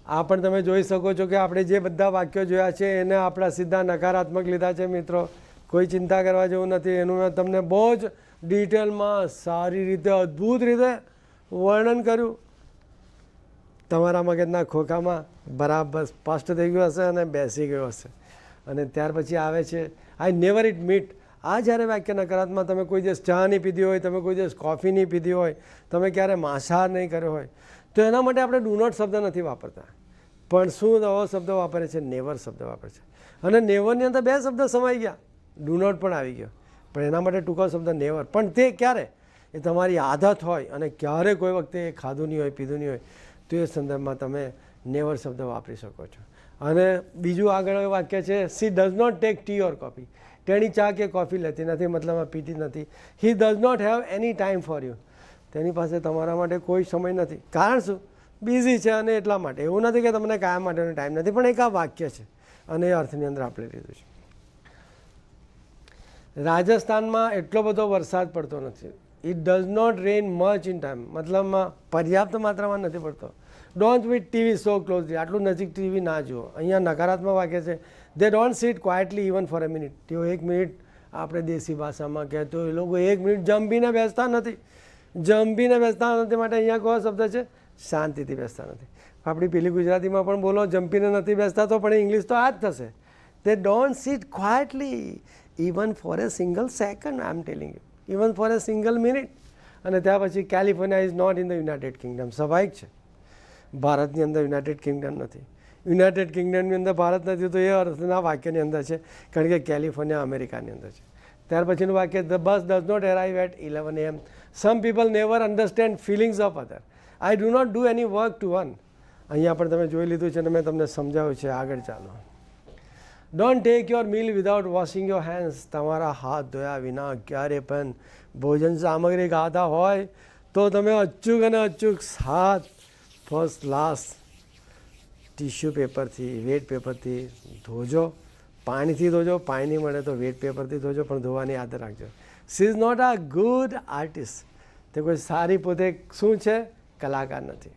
[SPEAKER 1] આ પણ તમે જોઈ શકો છો કે આપણે જે બધા વાક્યો જોયા છે એને આપણા સીધા નકારાત્મક લીધા છે મિત્રો. કોઈ ચિંતા કરવા જેવું નથી. એનું મેં તમને બહુ જ ડિટેલમાં સારી રીતે અદ્ભુત રીતે વર્ણન કર્યું. તમારા મગજના ખોખામાં બરાબર સ્પષ્ટ થઈ ગયું હશે અને બેસી ગયું હશે. અને ત્યાર પછી આવે છે આઈ નેવર ઇટ મીટ. આ જ્યારે વાક્ય નકારાત્મક, તમે કોઈ દિવસ ચા નહીં પીધી હોય, તમે કોઈ દિવસ કોફી નહીં પીધી હોય, તમે ક્યારે માંસાહાર નહીં કર્યો હોય, તો એના માટે આપણે ડુ નોટ શબ્દ નથી વાપરતા. પણ શું નવો શબ્દ વાપરે છે? નેવર શબ્દ વાપરે છે. અને નેવરની અંદર બે શબ્દ સમાઈ ગયા, ડુ નોટ પણ આવી ગયો. પણ એના માટે ટૂંકો શબ્દ નેવર. પણ તે ક્યારે? એ તમારી આદત હોય અને ક્યારે કોઈ વખતે એ ખાધું નહીં હોય, પીધું નહીં હોય, તો એ સંદર્ભમાં તમે નેવર શબ્દ વાપરી શકો છો. અને બીજું આગળ વાક્ય છે she does not take tea or coffee. તેણી ચા કે કોફી લેતી નથી, મતલબમાં પીતી નથી. He does not have any time for you. તેની પાસે તમારા માટે કોઈ સમય નથી. કારણ શું? બિઝી છે અને એટલા માટે. એવું નથી કે તમને કાયમ માટેનો ટાઈમ નથી, પણ એક આ વાક્ય છે અને એ અર્થની અંદર આપણે લીધું છે. રાજસ્થાનમાં એટલો બધો વરસાદ પડતો નથી. It does not rain much in time, મતલબમાં પર્યાપ્ત માત્રામાં નથી પડતો. Don't with TV so closely. આટલું નજીક ટીવી ના જુઓ. અહીંયા નકારાત્મક વાક્ય છે they don't sit quietly even for a minute. તેઓ એક મિનિટ, આપણે દેશી ભાષામાં કહેતો એ લોકો એક મિનિટ જંપીને બેસતા નથી. જંપીને બેસતા નથી માટે અહીંયા કયો શબ્દ છે? શાંતિથી બેસતા નથી. આપણી પેલી ગુજરાતીમાં પણ બોલો જંપીને નથી બેસતા, તો પણ ઇંગ્લિશ તો આ જ થશે. They don't sit quietly even for a single second. I am telling you, even for a single minute. અને ત્યાં પછી California is not in the United Kingdom. સ્વાભાવિક છે, ભારતની અંદર યુનાઇટેડ કિંગડમ નથી. યુનાઇટેડ કિંગડમની અંદર ભારત નથી, તો એ અર્થના વાક્યની અંદર છે, કારણ કે કેલિફોર્નિયા અમેરિકાની અંદર છે. ત્યાર પછીનું વાક્ય the bus does not arrive at 11 AM. Some people never understand feelings of other. I do not do any work to earn. અહીંયા પણ તમે જોઈ લીધું છે અને મેં તમને સમજાવ્યું છે. આગળ ચાલો. Don't take your meal without washing your hands. તમારા હાથ ધોયા વિના ક્યારે પણ ભોજન સામગ્રી ખાતા હોય તો તમે અચૂક અને અચૂક હાથ ફર્સ્ટ ક્લાસ ટીશ્યુ પેપરથી, વેટ પેપરથી ધોજો. પાણીથી ધોજો, પાણી નહીં મળે તો વેટ પેપરથી ધોજો, પણ ધોવાની આદત રાખજો. She is not a good artist. તે કોઈ સારી પોતે શું છે? કલાકાર નથી.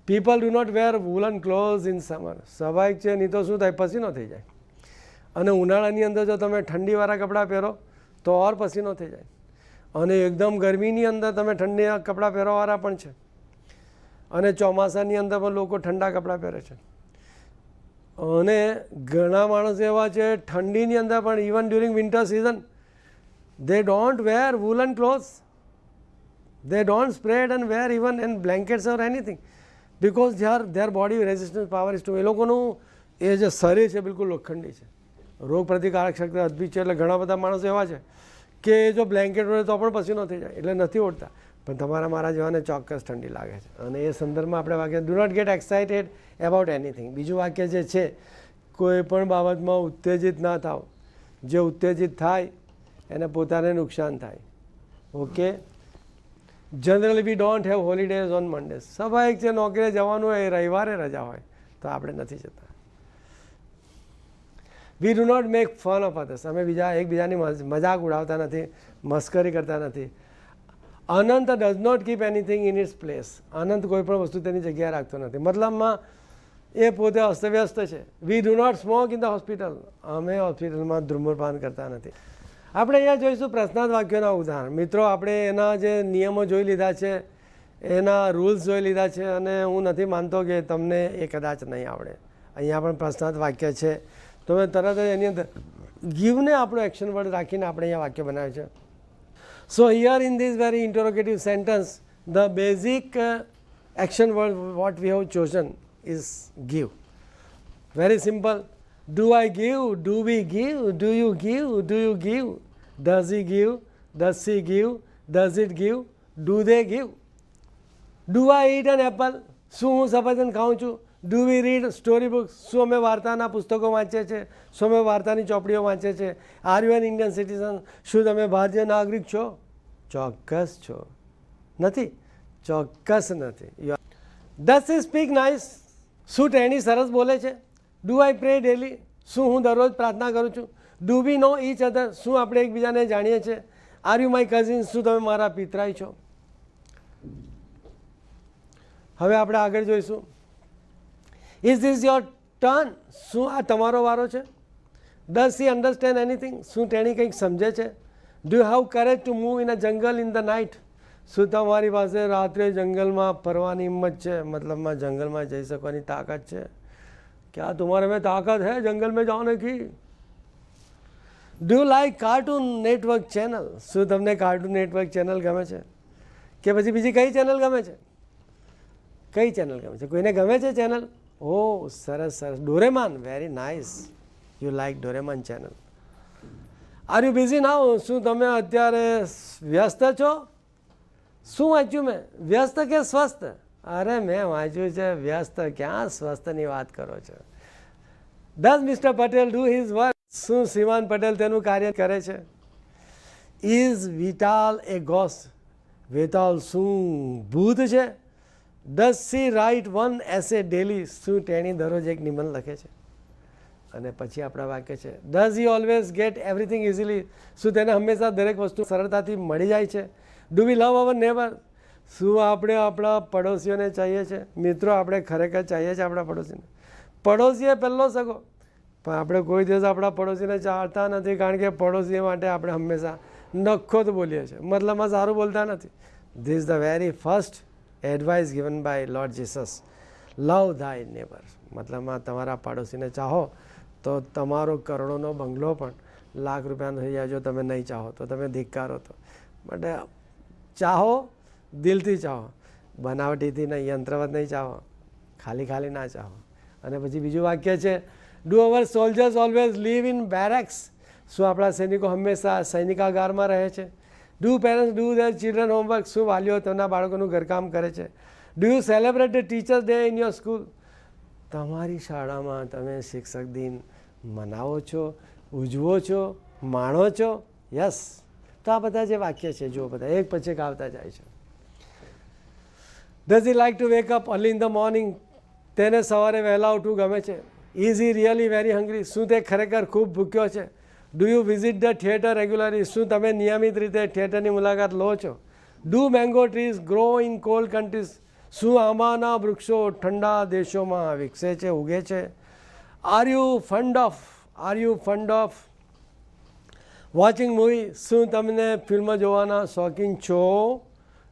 [SPEAKER 1] People do not wear woollen clothes in summer. સ્વાભાવિક છે, નહીં તો શું થાય? પસીનો થઈ જાય. અને ઉનાળાની અંદર જો તમે ઠંડીવાળા કપડાં પહેરો તો ઓર પસીનો થઈ જાય. અને એકદમ ગરમીની અંદર તમે ઠંડી કપડાં પહેરવાવાળા પણ છે. અને ચોમાસાની અંદર પણ લોકો ઠંડા કપડાં પહેરે છે. અને ઘણા માણસો એવા છે ઠંડીની અંદર પણ, even during winter season, they don't wear woolen clothes. They don't spread and wear even in blankets or anything because their body resistance power is too. એ લોકોનું એ જે શરીર છે બિલકુલ લોખંડી છે, રોગ પ્રતિકારક શક્તિ અદ્ભુત છે. એટલે ઘણા બધા માણસો એવા છે કે જો બ્લેન્કેટ ઓળે તો પણ પસીનો થઈ જાય, એટલે નથી ઓળતા. પણ તમારા મારા જેવાને ચોક્કસ ઠંડી લાગે છે. અને એ સંદર્ભમાં આપણે વાક્ય do not get excited about anything. બીજું વાક્ય જે છે, કોઈ પણ બાબતમાં ઉત્તેજિત ના થાવ. જે ઉત્તેજિત થાય એને પોતાને નુકસાન થાય. Okay. Generally we don't have holidays on Mondays. સ્વાભાવિક છે, નોકરીએ જવાનું હોય, રવિવારે રજા હોય તો આપણે નથી જતા. We do not make fun of others. અમે એકબીજાની મજાક ઉડાવતા નથી, મસ્કરી કરતા નથી. Anant does not keep anything in its place. Anant કોઈ પણ વસ્તુ તેની જગ્યાએ રાખતો નથી. મતલબમાં એ પોતે અસ્તવ્યસ્ત છે. We do not smoke in the hospital. અમે હોસ્પિટલમાં ધૂમ્રપાન કરતા નથી. આપણે અહીંયા જોઈશું પ્રશ્નાર્થ વાક્યોના ઉદાહરણ. મિત્રો, આપણે એના જે નિયમો જોઈ લીધા છે, એના રૂલ્સ જોઈ લીધા છે, અને હું નથી માનતો કે તમને એ કદાચ નહીં આવડે. અહીંયા પણ પ્રશ્નાર્થ વાક્ય છે, તો મેં તરત જ એની અંદર ગીવને આપણો એક્શન વર્ડ રાખીને આપણે અહીંયા વાક્ય બનાવ્યું છે. So here in this very interrogative sentence, the basic action word what we have chosen is give. Very simple. Do I give? Do we give? Do you give? Do you give? Does he give? Does she give? Does it give? Do they give? Do I eat an apple? શું હું સફરજન ખાઉં છું? Do we read story books? શું અમે વાર્તાના પુસ્તકો વાંચીએ છીએ? શું અમે વાર્તાની ચોપડીઓ વાંચીએ છીએ? Are you an Indian citizen? શું તમે ભારતીય નાગરિક છો? ચોક્કસ છો. નથી? ચોક્કસ નથી. Does he speak nice? શું તેણી સરસ બોલે છે? Do I pray daily? શું હું દરરોજ પ્રાર્થના કરું છું? Do we know each other? શું આપણે એકબીજાને જાણીએ છીએ? Are you my cousin? શું તમે મારા પિતરાઈ છો? હવે આપણે આગળ જોઈશું. Is this your turn? શું આ તમારો વારો છે? Does he understand anything? શું તેણી કંઈક સમજે છે? Do you have courage to move in a jungle in the night? શું તમારી પાસે રાત્રે જંગલમાં ફરવાની હિંમત છે? મતલબમાં જંગલમાં જઈ શકવાની તાકાત છે? क्या तुम्हारे में ताकत है जंगल में जाने की? Do like cartoon network channel? શું તમને કાર્ટૂન નેટવર્ક ચેનલ ગમે છે કે પછી બીજી કઈ ચેનલ ગમે છે? કઈ ચેનલ ગમે છે? કોઈને ગમે છે ચેનલ? ઓ સરસ સરસ. Doraemon, very nice. You like Doraemon channel. Are you busy now? શું તમે અત્યારે વ્યસ્ત છો? શું વાંચ્યું મેં? વ્યસ્ત કે સ્વસ્થ? અરે મેં વાંચ્યું છે વ્યસ્ત. ક્યાં સ્વસ્થની વાત કરો છો? Does Mr. Patel do his work? શું શ્રીમાન પટેલ તેનું કાર્ય કરે છે? Is Vital a ghost? વેતાલ શું ભૂત છે? Does she write one essay daily? શું તેણી દરરોજ એક નિબંધ લખે છે? અને પછી આપણા વાક્ય છે Does he always get everything easily? શું તેને હંમેશા દરેક વસ્તુ સરળતાથી મળી જાય છે? Do we love our neighbor? શું આપણે આપણા પડોશીઓને ચાહીએ છીએ? મિત્રો, આપણે ખરેખર ચાહીએ છીએ આપણા પડોશીને? પડોશી એ પહેલો સગો, પણ આપણે કોઈ દિવસ આપણા પડોશીને ચાહતા નથી, કારણ કે પડોશી માટે આપણે હંમેશા નખો જ બોલીએ છીએ, મતલબમાં સારું બોલતા નથી. This is the very first advice given by Lord Jesus. Love thy neighbour. મતલબમાં તમારા પડોશીને ચાહો તો તમારો કરોડોનો બંગલો પણ લાખ રૂપિયાનો થઈ જાય. જો તમે નહીં ચાહો તો તમે ધિક્કારો. તો માટે ચાહો, દિલથી ચાહો, બનાવટીથી નહીં, યંત્રવત નહીં ચાહો, ખાલી ખાલી ના ચાહો. અને પછી બીજું વાક્ય છે do our soldiers always live in barracks? શું આપણા સૈનિકો હંમેશા સૈનિકાગારમાં રહે છે? Do parents do their children homework? શું વાલીઓ તેમના બાળકોનું ઘરકામ કરે છે? Do you celebrate the teachers day in your school? તમારી શાળામાં તમે શિક્ષક દિન મનાવો છો, ઉજવો છો, માણો છો? યસ. તો આ બધા જે વાક્ય છે જો બધા એક પછી એક આવતા જાય છે. Does he like to wake up early in the morning? તેને સવારે વહેલા ઉઠવું ગમે છે? Is he really very hungry? શું તે ખરેખર ખૂબ ભૂખ્યો છે? Do you visit the theatre regularly? શું તમે નિયમિત રીતે થિયેટરની મુલાકાત લો છો? Do mango trees grow in cold countries? શું આંબાના વૃક્ષો ઠંડા દેશોમાં વિકસે છે, ઉગે છે? Are you fund of watching movie? શું તમને ફિલ્મ જોવાના શોખીન છો?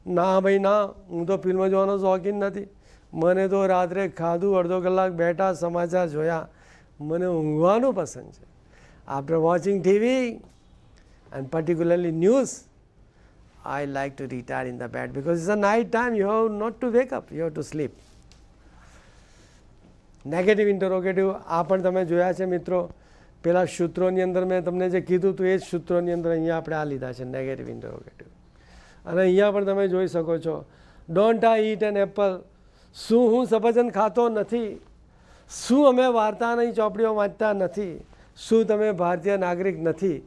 [SPEAKER 1] ના ભાઈ ના, હું તો ફિલ્મ જોવાનો શોખીન નથી. મને તો રાત્રે ખાધું, અડધો કલાક બેઠા, સમાચાર જોયા, મને ઊંઘવાનું પસંદ છે. After watching TV and particularly news, I like to retire in the bed because it's a night time. You have not to wake up, you have to sleep. Negative interrogative આ પણ તમે જોયા છે મિત્રો. પેલા સૂત્રોની અંદર મેં તમને જે કીધું હતું એ જ સૂત્રોની અંદર અહીંયા આપણે આ લીધા છે નેગેટિવ ઇન્ટરોગેટિવ. અને અહીંયા પણ તમે જોઈ શકો છો don't I eat an apple? શું હું સફરજન ખાતો નથી? શું અમે વાર્તાની ચોપડીઓ વાંચતા નથી? શું તમે ભારતીય નાગરિક નથી?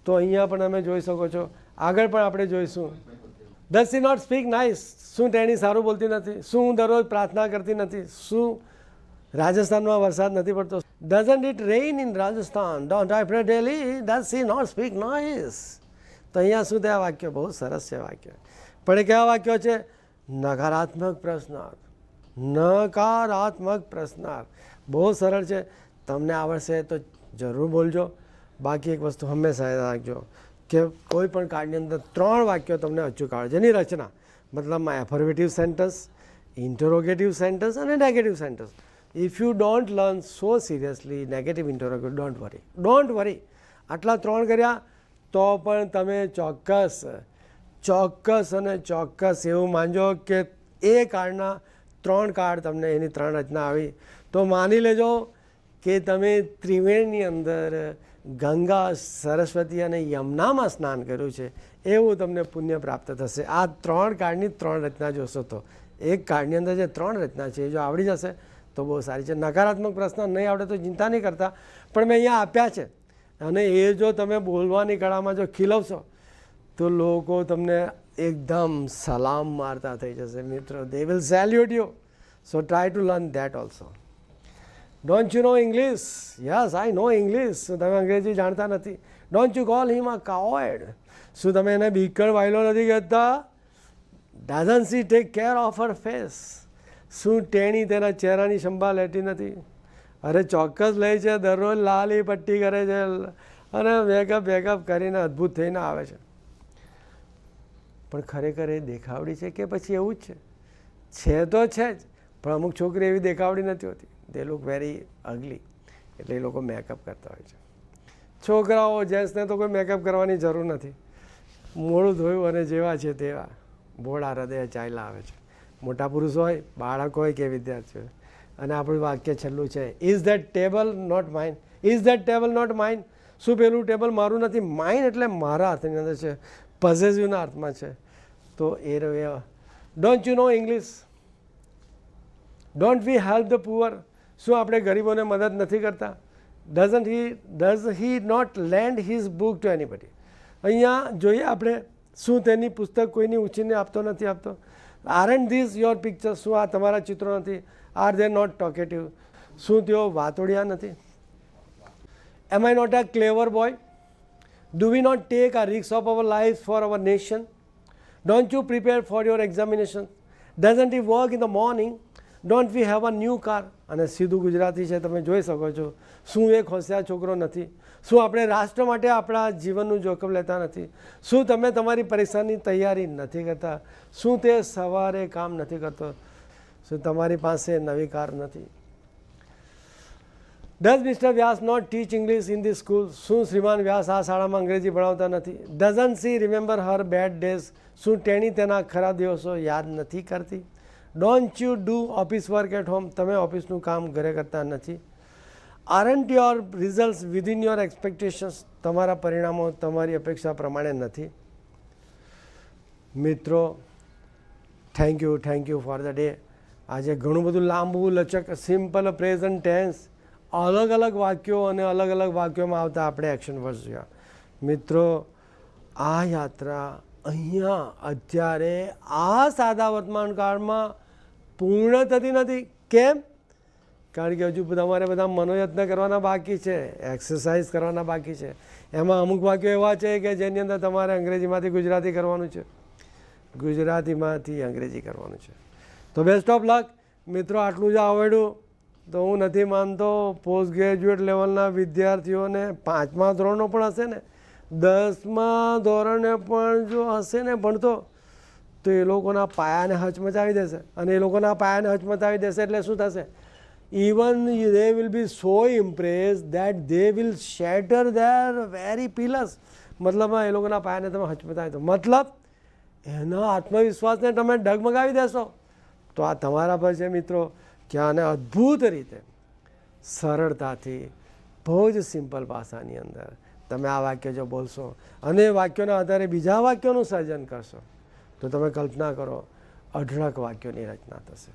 [SPEAKER 1] તો અહીંયા પણ તમે જોઈ શકો છો. આગળ પણ આપણે જોઈશું does she not speak nice? શું તેણી સારું બોલતી નથી? શું હું દરરોજ પ્રાર્થના કરતી નથી? શું રાજસ્થાનમાં વરસાદ નથી પડતો? Doesn't it rain in Rajasthan? Don't I pray daily? Does she not speak nice? તો અહીંયા શું થયા વાક્યો? બહુ સરસ છે વાક્ય. પણ એ કેવા વાક્યો છે? નકારાત્મક પ્રશ્નાર્થ. નકારાત્મક પ્રશ્નાર્થ બહુ સરળ છે. તમને આવડશે તો જરૂર બોલજો. બાકી એક વસ્તુ હંમેશા યાદ રાખજો કે કોઈ પણ કાર્ડની અંદર 3 વાક્યો તમને અચૂક આવડે. જેની રચના મતલબમાં એફર્મેટિવ સેન્ટન્સ, ઇન્ટરોગેટિવ સેન્ટન્સ અને negative sentence. If you don't learn so seriously negative interrogative, don't worry. આટલા 3 કર્યા તો પણ તમે ચોક્કસ અને ચોક્કસ એવું માનજો કે એ કાર્ડના 3 કાર્ડ તમને એની 3 રચના આવી તો માની લેજો કે તમે ત્રિવેણની અંદર ગંગા, સરસ્વતી અને યમુનામાં સ્નાન કર્યું છે એવું તમને પુણ્ય પ્રાપ્ત થશે. આ 3 કાર્ડની 3 રચના જોશો તો એક કાર્ડની અંદર જે 3 રચના છે એ જો આવડી જશે તો બહુ સારી છે. નકારાત્મક પ્રશ્ન નહીં આવડે તો ચિંતા નહીં કરતા, પણ મેં અહીંયા આપ્યા છે અને એ જો તમે બોલવાની કળામાં જો ખીલવશો તો લોકો તમને એકદમ સલામ મારતા થઈ જશે મિત્રો. They will salute you. So try to learn that also. Don't you know English? Yes, I know English. શું તમે અંગ્રેજી જાણતા નથી? Don't you call him a coward? શું તમે એને બીકણ વાયલો નથી કહેતા? Doesn't she take care of her face? શું ટેણી તેના ચહેરાની સંભાળ લેતી નથી? અરે ચોક્કસ લે છે, દરરોજ લાલી પટ્ટી કરે છે અને મેકઅપ કરીને અદ્ભુત થઈને આવે છે. પણ ખરેખર એ દેખાવડી છે કે પછી એવું જ છે તો છે જ, પણ અમુક છોકરી એવી દેખાવડી નથી હોતી. દે લુક વેરી અગલી, એટલે એ લોકો મેકઅપ કરતા હોય છે. છોકરાઓ, જેન્ટ્સને તો કોઈ મેકઅપ કરવાની જરૂર નથી. મોડું ધોયું અને જેવા છે તેવા ભોળા હૃદય ચાલ્યા આવે છે. મોટા પુરુષ હોય, બાળક હોય કે વિદ્યાર્થી હોય. અને આપણું વાક્ય છેલ્લું છે, is that table not mine? Is that table not mine? શું પેલું ટેબલ મારું નથી? માઇન એટલે મારા અર્થની અંદર છે, પોઝેસિવના અર્થમાં છે. તો એ રહ્યો. Don't you know English? Don't we help the poor? શું આપણે ગરીબોને મદદ નથી કરતા? Does he not lend his book to anybody? અહીંયા જોઈએ આપણે, શું તેની પુસ્તક કોઈની ઉછીને આપતો નથી આપતો? Aren't this your picture? શું આ તમારા ચિત્રો નથી? Are they not talkative? શું તેઓ વાતોડિયા નથી? Am I not a clever boy? Do we not take a risk of our life for our nation? Don't you prepare for your examination? Doesn't he work in the morning? Don't we have a new car? અને સીધું ગુજરાતી છે, તમે જોઈ શકો છો. શું એક હોશિયાર છોકરો નથી? શું આપણે રાષ્ટ્ર માટે આપણા જીવનનું જોખમ લેતા નથી? શું તમે તમારી પરીક્ષાની તૈયારી નથી કરતા? શું તે સવારે કામ નથી કરતો? શું તમારી પાસે નવી કાર નથી? Does mister Vyas not teach English in the school? શું શ્રીમાન વ્યાસ આ શાળામાં અંગ્રેજી ભણાવતા નથી? Doesn't she remember her bad days? શું તેણી તેના ખરાબ દિવસો યાદ નથી કરતી? Don't you do office work at home? તમે ઓફિસનું કામ ઘરે કરતા નથી? Aren't your results within your expectations? તમારા પરિણામો તમારી અપેક્ષા પ્રમાણે નથી? મિત્રો, thank you for the day. આજે ઘણું બધું લાંબુ લચક, સિમ્પલ પ્રેઝન્ટ ટેન્સ, અલગ અલગ વાક્યો અને અલગ અલગ વાક્યોમાં આવતા આપણે એક્શન વર્ડ્સ જોયા. મિત્રો, આ યાત્રા અહીંયા અત્યારે આ સાદા વર્તમાન કાળમાં પૂર્ણ થતી નથી. કેમ? કારણ કે હજુ તમારે બધા મનોયત્ન કરવાના બાકી છે, એક્સરસાઇઝ કરવાના બાકી છે. એમાં અમુક વાક્યો એવા છે કે જેની અંદર તમારે અંગ્રેજીમાંથી ગુજરાતી કરવાનું છે, ગુજરાતીમાંથી અંગ્રેજી કરવાનું છે. તો બેસ્ટ ઓફ લક મિત્રો. આટલું જ આવડ્યું તો હું નથી માનતો પોસ્ટ ગ્રેજ્યુએટ લેવલના વિદ્યાર્થીઓને 5મા ધોરણનો પણ હશે ને, 10મા ધોરણે પણ જો હશે ને ભણતો, તો એ લોકોના પાયાને હચમચાવી દેશે. અને એ લોકોના પાયાને હચમચાવી દેશે એટલે શું થશે? Even they will be so impressed that they will shatter their very pillars. મતલબમાં એ લોકોના પાયાને તમે હચમચાવી દો, મતલબ એના આત્મવિશ્વાસને તમે ડગમગાવી દેશો. તો આ તમારા પર છે મિત્રો, કે આને અદ્ભુત રીતે સરળતાથી બહુ જ સિમ્પલ ભાષાની અંદર તમે આ વાક્ય જો બોલશો અને વાક્યોના આધારે બીજા વાક્યોનું સર્જન કરશો તો તમે કલ્પના કરો અઢળક વાક્યોની રચના થશે.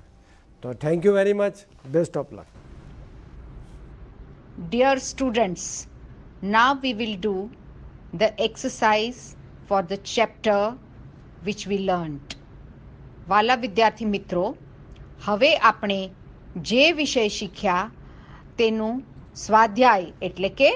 [SPEAKER 1] તો thank you very much. Best of luck.
[SPEAKER 2] Dear students, now we will do the exercise for the chapter which we learnt. વાલા વિદ્યાર્થી મિત્રો, હવે આપણે જે વિષય શીખ્યા તેનું સ્વાધ્યાય એટલે કે